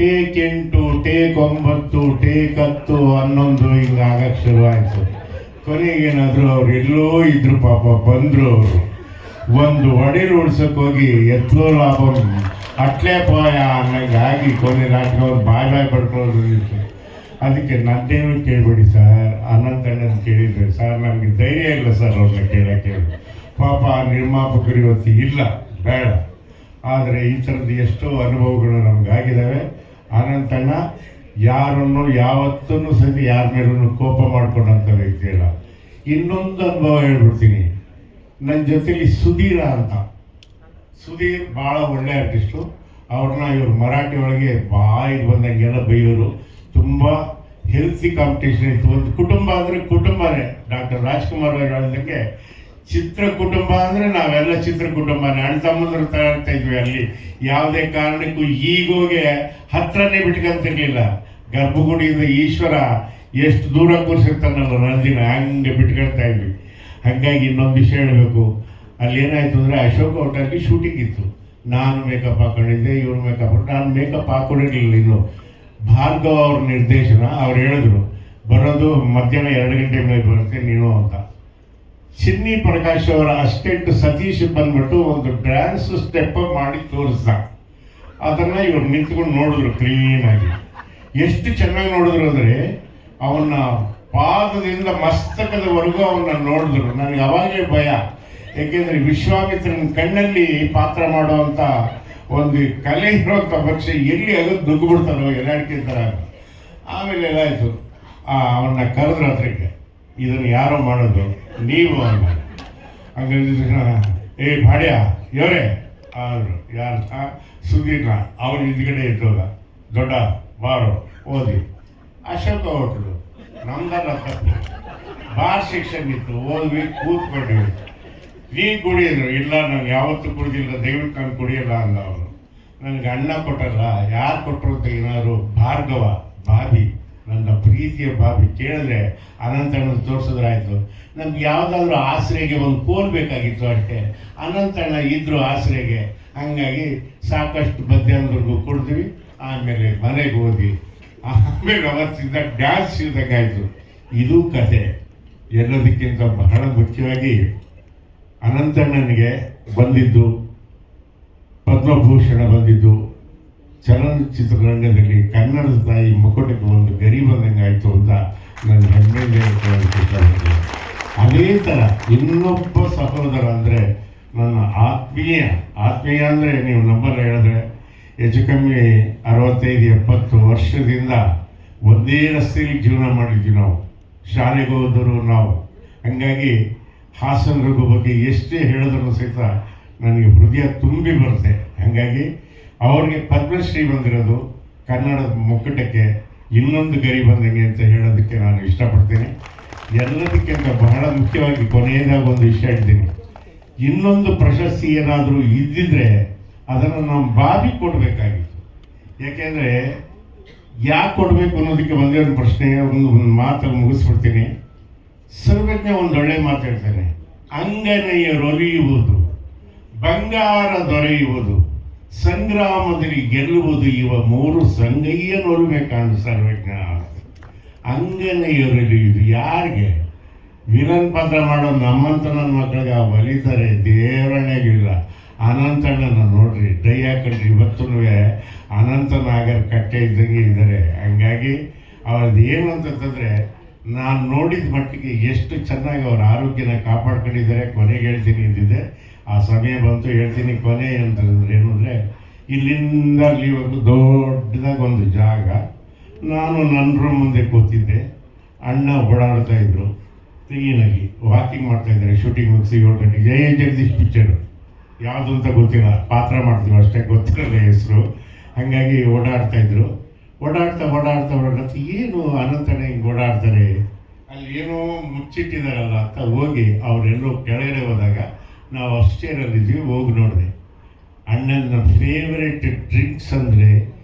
ಟೇಕ್ 8, ಟೇಕ್ 9, ಟೇಕ್ 10, 11 ಹಿಂಗೆ ಆಗಕ್ಕೆ ಶುರುವಾಯಿತು. ಕೊನೆಗೇನಾದರೂ ಅವ್ರು ಎಲ್ಲೋ ಇದ್ರು, ಪಾಪ ಬಂದರು. ಅವರು ಒಂದು ವಡೆಲು ಉಡ್ಸೋಕೆ ಹೋಗಿ ಎತ್ತೋ ಲಾಭ ಅಟ್ಲೇ ಪೋಯ ಅನ್ನಂಗೆ ಆಗಿ ಕೊನೆ ನಾಟಕ ಅವ್ರು ಬಾಯ್ ಪಡ್ಕೊಳ್ಳೋದು. ಅದಕ್ಕೆ ನನ್ನೇನು ಕೇಳಬೇಡಿ ಸರ್, ಅನಂತಣ್ಣನ ಕೇಳಿದ್ರೆ ಸರ್ ನನಗೆ ಧೈರ್ಯ ಇಲ್ಲ ಸರ್ ಅವ್ರನ್ನ ಕೇಳೋಕ್ಕೆ. ಪಾಪ ನಿರ್ಮಾಪಕರು ಇವತ್ತು ಇಲ್ಲ, ಬೇಡ. ಆದರೆ ಈ ಥರದ್ದು ಎಷ್ಟೋ ಅನುಭವಗಳು ನಮಗಾಗಿದ್ದಾವೆ. ಅನಂತಣ್ಣ ಯಾರನ್ನು ಯಾವತ್ತೂ ಸಹಿತ ಯಾರ ಮೇಲೂ ಕೋಪ ಮಾಡ್ಕೊಂಡಂಥ ವ್ಯಕ್ತಿ ಅಲ್ಲ. ಇನ್ನೊಂದು ಅನುಭವ ಹೇಳ್ಬಿಡ್ತೀನಿ. ನನ್ನ ಜೊತೆಲಿ ಸುಧೀರ ಅಂತ, ಸುಧೀರ್ ಭಾಳ ಒಳ್ಳೆ ಆರ್ಟಿಸ್ಟು. ಅವ್ರನ್ನ ಇವರು ಮರಾಠಿ ಒಳಗೆ ಬಾಯಿಗೆ ಬಂದಂಗೆಲ್ಲ ಬೈಯೋರು. ತುಂಬ ಹೆಲ್ತಿ ಕಾಂಪಿಟೇಷನ್ ಇತ್ತು. ಒಂದು ಕುಟುಂಬ ಅಂದರೆ ಕುಟುಂಬನೇ. ಡಾಕ್ಟರ್ ರಾಜ್ಕುಮಾರ್ ಅವರು ಹೇಳಿದಂಗೆ ಚಿತ್ರ ಕುಟುಂಬ ಅಂದರೆ ನಾವೆಲ್ಲ ಚಿತ್ರ ಕುಟುಂಬನೇ, ಅಣ್ಣ ತಮ್ಮಂದ್ರು ಥರ ಇರ್ತಾ ಇದ್ವಿ. ಅಲ್ಲಿ ಯಾವುದೇ ಕಾರಣಕ್ಕೂ ಈಗೋಗೆ ಹತ್ರನೇ ಬಿಟ್ಕೊಂತಿರ್ಲಿಲ್ಲ. ಗರ್ಭಗುಡಿಯಿಂದ ಈಶ್ವರ ಎಷ್ಟು ದೂರ ಕೂರಿಸಿರ್ತಾನಲ್ಲ ರಂಜಿನ, ಹಂಗೆ ಬಿಟ್ಕೊಳ್ತಾ ಇದ್ವಿ. ಹಾಗಾಗಿ ಇನ್ನೊಂದು ವಿಷಯ ಹೇಳಬೇಕು. ಅಲ್ಲಿ ಏನಾಯಿತು ಅಂದರೆ ಅಶೋಕ್ ಹೋಟೆಲ್ಗೆ ಶೂಟಿಂಗ್ ಇತ್ತು. ನಾನು ಮೇಕಪ್ ಹಾಕೊಂಡಿದ್ದೆ, ಇವ್ರು ಮೇಕಪ್ ನಾನು ಮೇಕಪ್ ಹಾಕೊಂಡಿರಲಿಲ್ಲ. ಇನ್ನು ಭಾರ್ಗವ್ ಅವ್ರ ನಿರ್ದೇಶನ. ಅವ್ರು ಹೇಳಿದ್ರು ಬರೋದು ಮಧ್ಯಾಹ್ನ 2 ಗಂಟೆ ಮೇಲೆ ಬರುತ್ತೆ ನೀನು ಅಂತ. ಚಿನ್ನಿ ಪ್ರಕಾಶ್ ಅವರ ಅಸಿಸ್ಟೆಂಟ್ ಸತೀಶ್ ಬಂದ್ಬಿಟ್ಟು ಒಂದು ಡ್ಯಾನ್ಸ್ ಸ್ಟೆಪ್ ಮಾಡಿ ತೋರಿಸ್ದ. ಅದನ್ನು ಇವ್ರು ನಿಂತ್ಕೊಂಡು ನೋಡಿದ್ರು ಕ್ಲೀನಾಗಿ. ಎಷ್ಟು ಚೆನ್ನಾಗಿ ನೋಡಿದ್ರು ಅಂದರೆ ಅವನ್ನ ಪಾದದಿಂದ ಮಸ್ತಕದವರೆಗೂ ಅವನ್ನ ನೋಡಿದ್ರು. ನನಗೆ ಅವಾಗಲೇ ಭಯ. ಏಕೆಂದರೆ ವಿಶ್ವಾಮಿತ್ರನ ಕಣ್ಣಲ್ಲಿ ಪಾತ್ರ ಮಾಡುವಂಥ ಒಂದು ಕಲೆ ಇರುವಂಥ ಪಕ್ಷ ಎಲ್ಲಿ ಅಗದು ನುಗ್ಗಿಬಿಡ್ತಾರೋ ಎಲ್ಲಾಡ್ಕೆ ಥರ. ಆಮೇಲೆ ಎಲ್ಲಾಯಿತು, ಅವನ್ನ ಕರೆದ್ರ ಹತ್ರಕ್ಕೆ, ಇದನ್ನು ಯಾರೋ ಮಾಡೋದು ನೀವು ಅಲ್ಲ. ಹಂಗಂದಿದ್ರೆ ಏ ಭಾಡ್ಯ ಇವರೇ ಆದರು. ಯಾರು? ಸುಧೀರ್ನ. ಅವ್ರು ಹಿಂದ್ಗಡೆ ಇದ್ದೋದ, ದೊಡ್ಡ ಬಾರು ಓದಿ. ಅಶೋಕ ಹೋಟ್ಲು ನಮ್ದಲ್ಲ ತಪ್ಪು. ಬಾರ್ ಸೆಕ್ಷನ್ ಇತ್ತು, ಓದ್ವಿ, ಕೂತ್ಕೊಂಡ್ವಿ. ನೀನು ಕುಡಿಯೋದು ಇಲ್ಲ, ನಾನು ಯಾವತ್ತೂ ಕುಡಿದಿಲ್ಲ, ದಯವಿಟ್ಟು ನಾನು ಕುಡಿಯಲ್ಲ ಅಂದ ಅವನು. ನನಗೆ ಅಣ್ಣ ಕೊಟ್ಟಲ್ಲ, ಯಾರು ಕೊಟ್ಟರು ಅಂತ ಏನಾದ್ರು ಭಾರ್ಗವ ಬಾಬಿ, ನನ್ನ ಪ್ರೀತಿಯ ಬಾಬಿ ಕೇಳಿದ್ರೆ ಅನಂತಣ್ಣ ತೋರಿಸಿದ್ರಾಯ್ತು. ನಮ್ಗೆ ಯಾವುದಾದ್ರೂ ಆಸರೆಗೆ ಒಂದು ಕೋಲ್ ಬೇಕಾಗಿತ್ತು ಅಷ್ಟೇ. ಅನಂತಣ್ಣ ಇದ್ರು ಆಸರೆಗೆ. ಹಂಗಾಗಿ ಸಾಕಷ್ಟು ಮಧ್ಯಾಹ್ನದವರೆಗೂ ಕುಡಿದ್ವಿ. ಆಮೇಲೆ ಮನೆಗೆ ಹೋದ್ವಿ. ಆಮೇಲೆ ಅವತ್ತಿಂದ ಡ್ಯಾನ್ಸ್ ಇದ್ದಂಗಾಯಿತು. ಇದು ಕತೆ. ಎಲ್ಲದಕ್ಕಿಂತ ಬಹಳ ಮುಖ್ಯವಾಗಿ ಅನಂತಣ್ಣನಿಗೆ ಬಂದಿದ್ದು ಪದ್ಮಭೂಷಣ ಬಂದಿದ್ದು ಚಲನಚಿತ್ರರಂಗದಲ್ಲಿ ಕನ್ನಡದ ತಾಯಿ ಮುಖಟಕ್ಕೆ ಒಂದು ಗರಿ ಬಂದಂಗೆ ಆಯಿತು ಅಂತ ನನ್ನ ಹೆಮ್ಮೆಯಿಂದ ಹೇಳ್ಕೊಳ್ಳೋದಕ್ಕೆ. ಅದೇ ಥರ ಇನ್ನೊಬ್ಬ ಸಹೋದರ ಅಂದರೆ ನನ್ನ ಆತ್ಮೀಯ ಅಂದರೆ ನೀವು ನಂಬರ್ ಹೇಳಿದ್ರೆ ಹೆಚ್ಚು ಕಮ್ಮಿ 65-70 ವರ್ಷದಿಂದ ಒಂದೇ ರಸ್ತೆಯಲ್ಲಿ ಜೀವನ ಮಾಡಿದ್ವಿ ನಾವು. ಶಾಲೆಗೆ ಹೋದವರು ನಾವು. ಹಾಗಾಗಿ ಹಾಸನರಿಗೂ ಬಗ್ಗೆ ಎಷ್ಟೇ ಹೇಳಿದ್ರು ಸಹಿತ ನನಗೆ ಹೃದಯ ತುಂಬಿ ಬರುತ್ತೆ. ಹಾಗಾಗಿ ಅವ್ರಿಗೆ ಪದ್ಮಶ್ರೀ ಬಂದಿರೋದು ಕನ್ನಡದ ಮುಕ್ಕಟಕ್ಕೆ ಇನ್ನೊಂದು ಗರಿ ಬಂದಂಗೆ ಅಂತ ಹೇಳೋದಕ್ಕೆ ನಾನು ಇಷ್ಟಪಡ್ತೇನೆ. ಎಲ್ಲದಕ್ಕಿಂತ ಬಹಳ ಮುಖ್ಯವಾಗಿ ಕೊನೆಯದಾಗ ಒಂದು ವಿಷಯ ಹೇಳ್ತೀನಿ. ಇನ್ನೊಂದು ಪ್ರಶಸ್ತಿ ಏನಾದರೂ ಇದ್ದಿದ್ರೆ ಅದನ್ನು ನಾವು ಬಾಬಿ ಕೊಡಬೇಕಾಗಿತ್ತು. ಯಾಕೆಂದರೆ ಯಾಕೆ ಕೊಡಬೇಕು ಅನ್ನೋದಕ್ಕೆ ಒಂದೇ ಒಂದು ಪ್ರಶ್ನೆ, ಒಂದು ಮಾತನ್ನು ಮುಗಿಸ್ಬಿಡ್ತೀನಿ. ಸರ್ವಜ್ಞ ಒಂದು ಒಳ್ಳೆ ಮಾತು ಹೇಳ್ತಾನೆ. ಅಂಗನೆಯರೊಲಿಯುವುದು, ಬಂಗಾರ ದೊರೆಯುವುದು, ಸಂಗ್ರಾಮದಲ್ಲಿ ಗೆಲ್ಲುವುದು, ಇವ 3 ಸಂಗಯ್ಯನೊಲುಮೆ ಕಾಣು ಸರ್ವಜ್ಞ. ಅಂಗನೆಯರೊಲಿಯುವುದು ಯಾರಿಗೆ? ವಿಲನ್ ಪಾತ್ರ ಮಾಡೋ ನಮ್ಮಂತ ನನ್ನ ಮಕ್ಕಳಿಗೆ ಒಲಿತಾರೆ, ದೇವರಣ್ಣಗಿಲ್ಲ. ಅನಂತಣ್ಣನ ನೋಡ್ರಿ, ಡೈ ಹಾಕೊಂಡ್ರಿ. ಇವತ್ತೂ ಅನಂತನಾಗರ್ ಕಟ್ಟೆ ಇದ್ದಂಗೆ ಇದ್ದಾರೆ. ಹಂಗಾಗಿ ಅವ್ರದ್ದು ಏನು ಅಂತಂತಂದರೆ ನಾನು ನೋಡಿದ ಮಟ್ಟಿಗೆ ಎಷ್ಟು ಚೆನ್ನಾಗಿ ಅವ್ರ ಆರೋಗ್ಯನ ಕಾಪಾಡ್ಕೊಂಡಿದ್ದಾರೆ. ಕೊನೆಗೆ ಹೇಳ್ತೀನಿ ಅಂತಿದ್ದೆ, ಆ ಸಮಯ ಬಂತು ಹೇಳ್ತೀನಿ. ಕೊನೆ ಅಂತಂದ್ರೆ ಏನು ಅಂದರೆ ಇಲ್ಲಿಂದ ಅಲ್ಲಿವರೆಗೂ ದೊಡ್ಡದಾಗಿ ಒಂದು ಜಾಗ. ನಾನು ನನ್ನ ರೂಮ್ ಮುಂದೆ ಕೂತಿದ್ದೆ. ಅಣ್ಣ ಓಡಾಡ್ತಾಯಿದ್ರು, ಕ್ಲೀನಾಗಿ ವಾಕಿಂಗ್ ಮಾಡ್ತಾಯಿದ್ದಾರೆ. ಶೂಟಿಂಗ್ ಮುಗಿಸಿ 7 ಗಂಟೆಗೆ ಜಯ ಜಗದೀಶ್ ಪಿಕ್ಚರು ಯಾವುದು ಅಂತ ಗೊತ್ತಿಲ್ಲ, ಪಾತ್ರ ಮಾಡ್ತೀವಿ ಅಷ್ಟೇ, ಗೊತ್ತಿರಲ್ಲ ಹೆಸರು. ಹಾಗಾಗಿ ಓಡಾಡ್ತಾಯಿದ್ರು. ಓಡಾಡ್ತಾ ಏನು ಅನಂತಣ್ಣ ಹಿಂಗೆ ಓಡಾಡ್ತಾರೆ, ಅಲ್ಲಿ ಏನೋ ಮುಚ್ಚಿಟ್ಟಿದ್ದಾರಲ್ಲ ಅಂತ ಹೋಗಿ ಅವರೆಲ್ಲೋ ಕೆಳಗಡೆ ಹೋದಾಗ ನಾವು ಅಪ್ಸ್ಟೇರಲ್ಲಿದ್ವಿ. ಹೋಗಿ ನೋಡಿದೆ. ಅಣ್ಣನ ಫೇವ್ರೇಟ್ ಡ್ರಿಂಕ್ಸ್ ಅಂದರೆ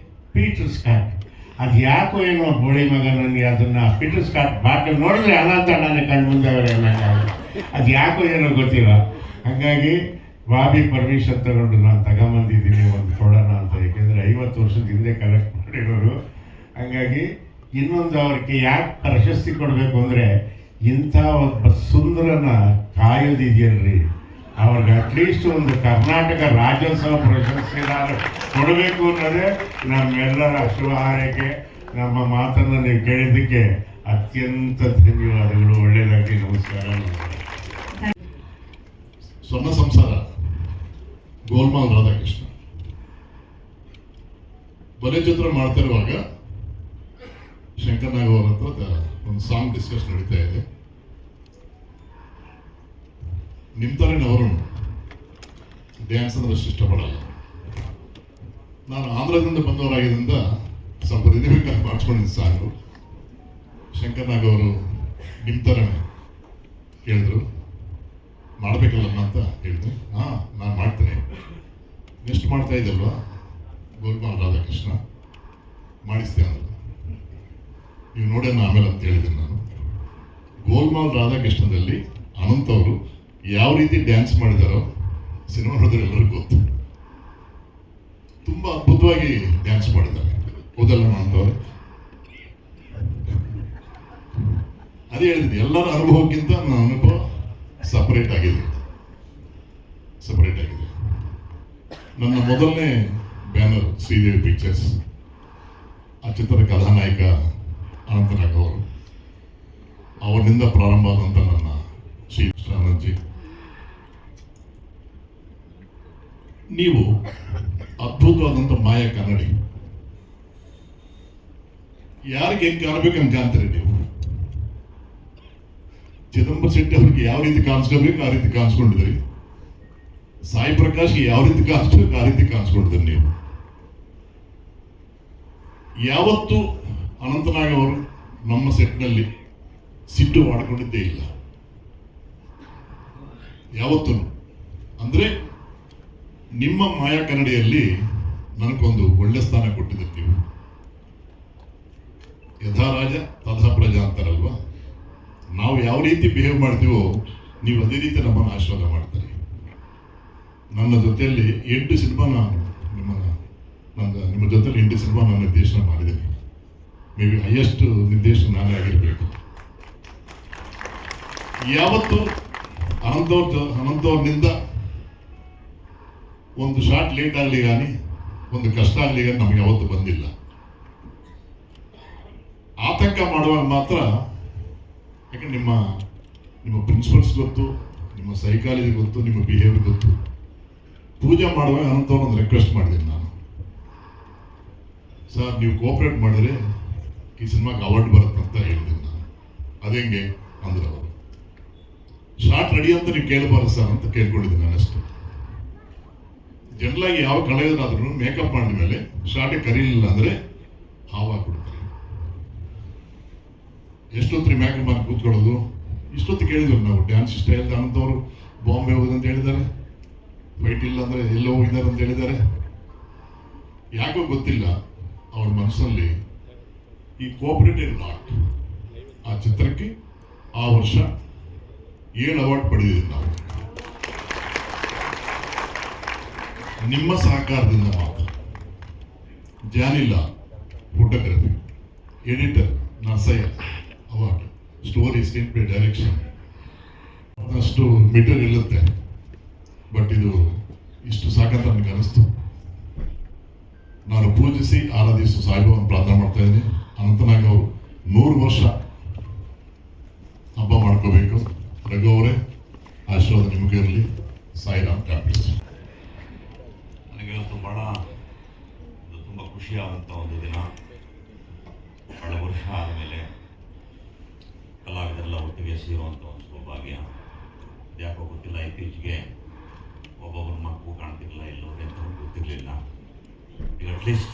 ಪೀಟರ್ ಸ್ಕಾಟ್. ಅದು ಯಾಕೋ ಏನೋ ಬೋಳಿ ಮಗ ನನಗೆ ಅದನ್ನು ಪೀಟರ್ ಸ್ಕಾಟ್ ಬಾಟಲ್ ನೋಡಿದ್ರೆ ಅನಂತಣ್ಣನೇ ಕಣ್ಣು ಮುಂದೆ ಅವರೇ ನನಗೆ. ಅದು ಯಾಕೋ ಏನೋ ಗೊತ್ತಿಲ್ಲ. ಹಾಗಾಗಿ ಬಾಬಿ ಪರ್ಮಿಷನ್ ತಗೊಂಡು ನಾನು ತಗೊಂಬಂದಿದ್ದೀನಿ ಒಂದು ಕೊಡೋಣ ಅಂತ. ಏಕೆಂದರೆ 50 ವರ್ಷದ ಹಿಂದೆ ಕಲೆಕ್ಟ್ ಮಾಡಿರೋರು. ಹಾಗಾಗಿ ಇನ್ನೊಂದು ಅವ್ರಿಗೆ ಯಾಕೆ ಪ್ರಶಸ್ತಿ ಕೊಡಬೇಕು ಅಂದರೆ ಇಂಥ ಒಬ್ಬ ಸುಂದರನ ಕಾಯೋದಿದೆಯಲ್ರಿ, ಅವ್ರಿಗೆ ಅಟ್ಲೀಸ್ಟ್ ಒಂದು ಕರ್ನಾಟಕ ರಾಜ್ಯೋತ್ಸವ ಪ್ರಶಸ್ತಿ ಕೊಡಬೇಕು ಅನ್ನೋದೇ ನಮ್ಮೆಲ್ಲರ ಶುಭ ಹಾರೈಕೆ. ನಮ್ಮ ಮಾತನ್ನು ನೀವು ಕೇಳಿದ್ದಕ್ಕೆ ಅತ್ಯಂತ ಧನ್ಯವಾದಗಳು. ಒಳ್ಳೆಯದಾಗಿ. ನಮಸ್ಕಾರ. ಸ್ವರ್ಣ ಸಂಸಾರ ಗೋಲ್ಮಾಲ್ ರಾಧಾಕೃಷ್ಣ ಬಲೆ ಚಿತ್ರ ಮಾಡ್ತಾ ಇರುವಾಗ ಶಂಕರ್ ನಾಗ್ ಅವರ ಹತ್ರ ಒಂದು ಸಾಂಗ್ ಡಿಸ್ಕಸ್ ನಡೀತಾ ಇದೆ. ನಿಮ್ಮ ಥರನೇ ಅವರು ಡ್ಯಾನ್ಸ್ ಅಂದ್ರೆ ಅಷ್ಟು ಇಷ್ಟಪಡಲ್ಲ. ನಾನು ಆಂಧ್ರದಿಂದ ಬಂದವರಾಗಿದ್ದರಿಂದ ಸ್ವಲ್ಪ ರಿದಮಿಕ್ಕಾಗಿ ಮಾಡಿಸ್ಕೊಂಡಿದ್ದ ಸಾಂಗು. ಶಂಕರ್ ನಾಗ್ ಅವರು ನಿಮ್ಮ ಥರನೇ ಹೇಳಿದ್ರು, ಮಾಡಬೇಕಲ್ಲಮ್ಮ ಅಂತ ಹೇಳಿದ್ರು. ಹಾಂ, ನಾನು ಮಾಡ್ತೇನೆ. ನೆಕ್ಸ್ಟ್ ಮಾಡ್ತಾ ಇದ್ದಲ್ವಾ ಗೋಲ್ಮಾಲ್ ರಾಧಾಕೃಷ್ಣ, ಮಾಡಿಸ್ತೇನೆ ಅಂದರು. ನೀವು ನೋಡೋಣ ಆಮೇಲೆ ಅಂತ ಹೇಳಿದ್ದೀನಿ ನಾನು. ಗೋಲ್ಮಾಲ್ ರಾಧಾಕೃಷ್ಣದಲ್ಲಿ ಅನಂತ್ ಅವರು ಯಾವ ರೀತಿ ಡ್ಯಾನ್ಸ್ ಮಾಡಿದಾರೋ ಸಿನಿಮಾ ನೋಡಿದ್ರೆ ಎಲ್ಲರಿಗೂ ಗೊತ್ತು. ತುಂಬ ಅದ್ಭುತವಾಗಿ ಡ್ಯಾನ್ಸ್ ಮಾಡಿದ್ದಾರೆ. ಹೌದಲ್ಲ ಅನಂತವ್ರೆ? ಅದೇ ಹೇಳಿದ್ದೀನಿ, ಎಲ್ಲರ ಅನುಭವಕ್ಕಿಂತ ನನ್ನ ಅನುಭವ ಸಪರೇಟ್ ಆಗಿದೆ. ನನ್ನ ಮೊದಲನೇ ಬ್ಯಾನರ್ ಶ್ರೀದೇವಿ ಪಿಕ್ಚರ್ಸ್, ಆ ಚಿತ್ರದ ಕಥಾನಾಯಕ ಅನಂತನಾಗ್ ಅವರು. ಅವರಿಂದ ಪ್ರಾರಂಭ ಆದಂಥ ನನ್ನ ಶ್ರೀ ಅನಂತ್ಜಿ, ನೀವು ಅದ್ಭುತವಾದಂಥ ಮಾಯ ಕನ್ನಡಿ. ಯಾರಿಗೆ ಹೆಂಗೆ ಕಾಣಬೇಕು ಹಂಗೆ ಕಾಣ್ತೀರಿ ನೀವು. ಚಿದಂಬರ ಶೆಟ್ಟಿ ಅವ್ರಿಗೆ ಯಾವ ರೀತಿ ಕಾಣಿಸ್ಕೋಬೇಕು ಆ ರೀತಿ ಕಾಣಿಸ್ಕೊಂಡಿದ್ರಿ. ಸಾಯಿ ಪ್ರಕಾಶ್ಗೆ ಯಾವ ರೀತಿ ಕಾಣಿಸ್ಬೇಕು ಆ ರೀತಿ ಕಾಣಿಸ್ಕೊಂಡಿದ್ರಿ ನೀವು. ಯಾವತ್ತೂ ಅನಂತನಾಗ್ ಅವರು ನಮ್ಮ ಸೆಟ್ನಲ್ಲಿ ಸಿಟ್ಟು ಮಾಡಿಕೊಂಡಿದ್ದೇ ಇಲ್ಲ ಯಾವತ್ತೂ. ಅಂದರೆ ನಿಮ್ಮ ಮಾಯಾ ಕನ್ನಡಿಯಲ್ಲಿ ನನಗೊಂದು ಒಳ್ಳೆ ಸ್ಥಾನ ಕೊಟ್ಟಿದ್ದೀರಿ ನೀವು. ಯಥಾ ರಾಜ ತಥಾ ಪ್ರಜಾ ಅಂತಾರಲ್ವಾ, ನಾವು ಯಾವ ರೀತಿ ಬಿಹೇವ್ ಮಾಡ್ತೀವೋ ನೀವು ಅದೇ ರೀತಿ ನಮ್ಮನ್ನು ಆಶೀರ್ವಾದ ಮಾಡ್ತಾರೆ. ನನ್ನ ಜೊತೆಯಲ್ಲಿ 8 ಸಿನಿಮಾ ನಿಮ್ಮ ಜೊತೆಲಿ 8 ಸಿನಿಮಾ ನಾನು ನಿರ್ದೇಶನ ಮಾಡಿದ್ದೀನಿ. ಮೇ ಬಿ ಹೈಯೆಸ್ಟ್ ನಿರ್ದೇಶನ ನಾನೇ ಆಗಿರಬೇಕು. ಯಾವತ್ತು ಅನಂತವ್ರನಿಂದ ಒಂದು ಶಾರ್ಟ್ ಲೇಟ್ ಆಗಲಿ కానీ ಒಂದು ಕಷ್ಟ ಆಗಲಿ కానీ ನಮಗೆ ಯಾವತ್ತು ಬಂದಿಲ್ಲ. ಆತಂಕ ಮಾಡುವಾಗ ಮಾತ್ರ, ಯಾಕಂದ್ರೆ ನಿಮ್ಮ ಪ್ರಿನ್ಸಿಪಲ್ಸ್ ಗೊತ್ತು, ನಿಮ್ಮ ಸೈಕಾಲಜಿ ಗೊತ್ತು, ನಿಮ್ಮ ಬಿಹೇವಿಯರ್ ಗೊತ್ತು. ಪೂಜೆ ಮಾಡುವಾಗ ಅನಂತವ್ರನ್ನ ಒಂದು ರಿಕ್ವೆಸ್ಟ್ ಮಾಡಿದ್ದೀನಿ ನಾನು, ಸರ್ ನೀವು ಕೋಆಪ್ರೇಟ್ ಮಾಡಿದ್ರೆ ಈ ಸಿನಿಮಾಗೆ ಅವಾರ್ಡ್ ಬರುತ್ತೆ ಅಂತ ಹೇಳಿದ್ದೀನಿ ನಾನು. ಅದೇಂಗೆ ಅಂದ್ರೆ ಅವರು ಶಾರ್ಟ್ ರೆಡಿ ಅಂತ ನೀವು ಕೇಳಬಾರ್ದು ಸರ್ ಅಂತ ಕೇಳ್ಕೊಂಡಿದ್ದೀನಿ ನಾನು ಅಷ್ಟೇ. ಜನರಲಾಗಿ ಯಾವ ಕಳೆಯೋದಾದ್ರೂ ಮೇಕಪ್ ಮಾಡಿದ ಮೇಲೆ ಶಾರ್ಟಿಗೆ ಕರೀಲಿಲ್ಲ ಅಂದರೆ ಹಾವಾಗ್ಬಿಡ್ತಾರೆ. ಎಷ್ಟೊತ್ತು ಮೇಕಪ್ ಮಾಡಿ ಕೂತ್ಕೊಳ್ಳೋದು. ಇಷ್ಟೊತ್ತು ಕೇಳಿದ್ರು ನಾವು ಡ್ಯಾನ್ಸ್ ಇಷ್ಟ ಇಲ್ಲ ಅನಂತವರು ಬಾಂಬೆ ಹೋಗೋದು ಅಂತ ಹೇಳಿದ್ದಾರೆ, ಫೈಟ್ ಇಲ್ಲ ಅಂದರೆ ಎಲ್ಲೋ ಹೋಗಿದ್ದಾರೆ ಅಂತ ಹೇಳಿದ್ದಾರೆ. ಯಾಕೋ ಗೊತ್ತಿಲ್ಲ ಅವ್ರ ಮನಸ್ಸಲ್ಲಿ ಈ ಕೋಆಪರೇಟಿವ್ ನಾಟ್ ಆ ಚಿತ್ರಕ್ಕೆ ಆ ವರ್ಷ 7 ಅವಾರ್ಡ್ ಪಡೆದಿದ್ದೀವಿ ನಾವು ನಿಮ್ಮ ಸಹಕಾರದಿಂದ ಮಾತ್ರ. ಜಾನಿಲ್ಲ photography, editor Narsayya award, story screen play direction, ಅಷ್ಟು ಮೆಟೀರಿಯಲ್ ಇರುತ್ತೆ. ಬಟ್ ಇದು ಇಷ್ಟು ಸಾಕಂತ ನನಗೆ ಅನಿಸ್ತು. ನಾನು ಪೂಜಿಸಿ ಆರಾಧಿಸು ಸಾಯಿಬಾಬಾನ ಪ್ರಾರ್ಥನೆ ಮಾಡ್ತಾ ಇದ್ದೀನಿ. ಅನಂತನಾಗ್ ಅವರು 100 ವರ್ಷ ಹಬ್ಬ ಮಾಡ್ಕೋಬೇಕು. ರಘು ಅವರೇ ಆಶೀರ್ವಾದ ನಿಮಗೆ ಇರಲಿ. ಸಾಯಿರಾಮ್ ಟ್ಯಾಬ್ಲೆಟ್ಸ್. ನನಗೆ ಇವತ್ತು ತುಂಬ ಖುಷಿಯಾದಂಥ ಒಂದು ದಿನ. ಬಹಳ ವರ್ಷ ಆದಮೇಲೆ ಕಲಾವಿದರೆಲ್ಲ ಒಟ್ಟಿಗೆ ಸೇರುವಂಥ ಒಂದು ಸೌಭಾಗ್ಯ. ಯಾಕೋ ಗೊತ್ತಿಲ್ಲ, ಇತ್ತೀಚೆಗೆ ಒಬ್ಬೊಬ್ಬರ ಮಕ್ಕಳು ಕಾಣ್ತಿರಲಿಲ್ಲ, ಎಲ್ಲೋದೆ ಅಂತ ಗೊತ್ತಿರಲಿಲ್ಲ. ಈಗ ಅಟ್ಲೀಸ್ಟ್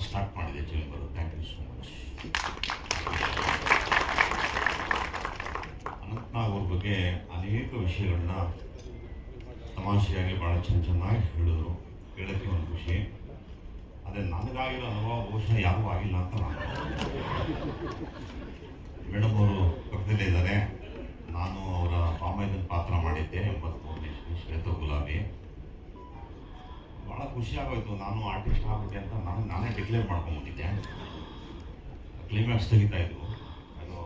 ಸ್ಟಾರ್ಟ್ ಮಾಡಿದೆ chamber. Thank you so much. Anantnag ಅವ್ರ ಬಗ್ಗೆ ಅನೇಕ ವಿಷಯಗಳನ್ನ ತಮಾಷೆಯಾಗಿ ಭಾಳ ಚೆನ್ನಾಗಿ ಹೇಳಿದ್ರು. ಕೇಳೋಕ್ಕೆ ಒಂದು ಖುಷಿ. ಅದೇ ನನಗಾಗಿರೋ ಅನುಭವ ಬಹುಶಃ ಯಾರಿಗೂ ಆಗಿಲ್ಲ ಅಂತ ನಾನು. ಮೇಡಮ್ ಅವರು ಪಕ್ಕದಲ್ಲೇ ಇದ್ದಾರೆ. ನಾನು ಅವರ ಪಾಮೈದನ ಪಾತ್ರ ಮಾಡಿದ್ದೆ 83ನೇ ಶ್ವೇತ ಗುಲಾಬಿ. ಭಾಳ ಖುಷಿ ಆಗೋಯ್ತು. ನಾನು ಆರ್ಟಿಸ್ಟ್ ಆಗ್ಬಿಟ್ಟೆ ಅಂತ ನಾನೇ ಡಿಕ್ಲೇರ್ ಮಾಡ್ಕೊಂಡ್ಬಿಟ್ಟಿದ್ದೆ. ಕ್ಲೈಮ್ಯಾಕ್ಸ್ ತೆಗಿತಾಯಿದ್ರು, ಅದು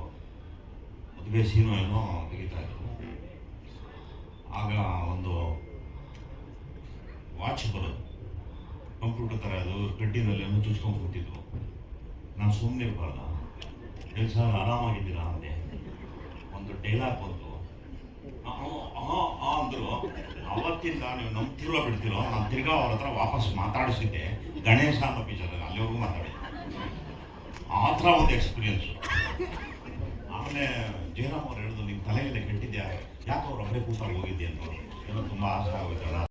ಮದುವೆ ಸೀನು ಏನೋ ತೆಗಿತಾಯಿದ್ರು. ಆಗ ಒಂದು ವಾಚ್ ಬರೋದು, ಕಂಪ್ಯೂಟರ್ ಥರ, ಅದು ಕಡ್ಡಿನಲ್ಲಿ ಏನೋ ಚುಚ್ಕೊಂಡು ಕೂತಿದ್ರು. ನಾನು ಸುಮ್ಮನೆ ಇರಬಾರ್ದ, ಕೆಲಸ ಆರಾಮಾಗಿದ್ದೀರಾ ಅಂದೆ. ಒಂದು ಡೈಲಾಗ್ ಬಂತು, ಅಂದರು. ಅವತ್ತಿಂದ ನೀವು ನಂಬ್ತಿರೋ ಬಿಡ್ತಿರೋ, ನಾನು ತಿರ್ಗಾ ಅವ್ರ ಹತ್ರ ವಾಪಸ್ ಮಾತಾಡಿಸಿದ್ದೆ. ಗಣೇಶ ಅನ್ನೋ ಪಿಕ್ಚರ್ ಅಲ್ಲಿವರೆಗೂ ಮಾತಾಡಿದ್ದೆ. ಆ ಥರ ಒಂದು ಎಕ್ಸ್ಪೀರಿಯನ್ಸು. ಆಮೇಲೆ ಜಯರಾಮ್ ಅವ್ರು ಹೇಳಿದ್ರು, ನಿಮ್ಮ ತಲೆಗೆಲ್ಲ ಕೆಟ್ಟಿದ್ಯಾ, ಯಾಕೆ ಅವ್ರು ಒಬ್ಬರೇ ಕೂತಾಗ ಹೋಗಿದ್ದೆ ಅಂತ ಏನೋ ತುಂಬ ಆಸೆ ಆಗೋಯ್ತು.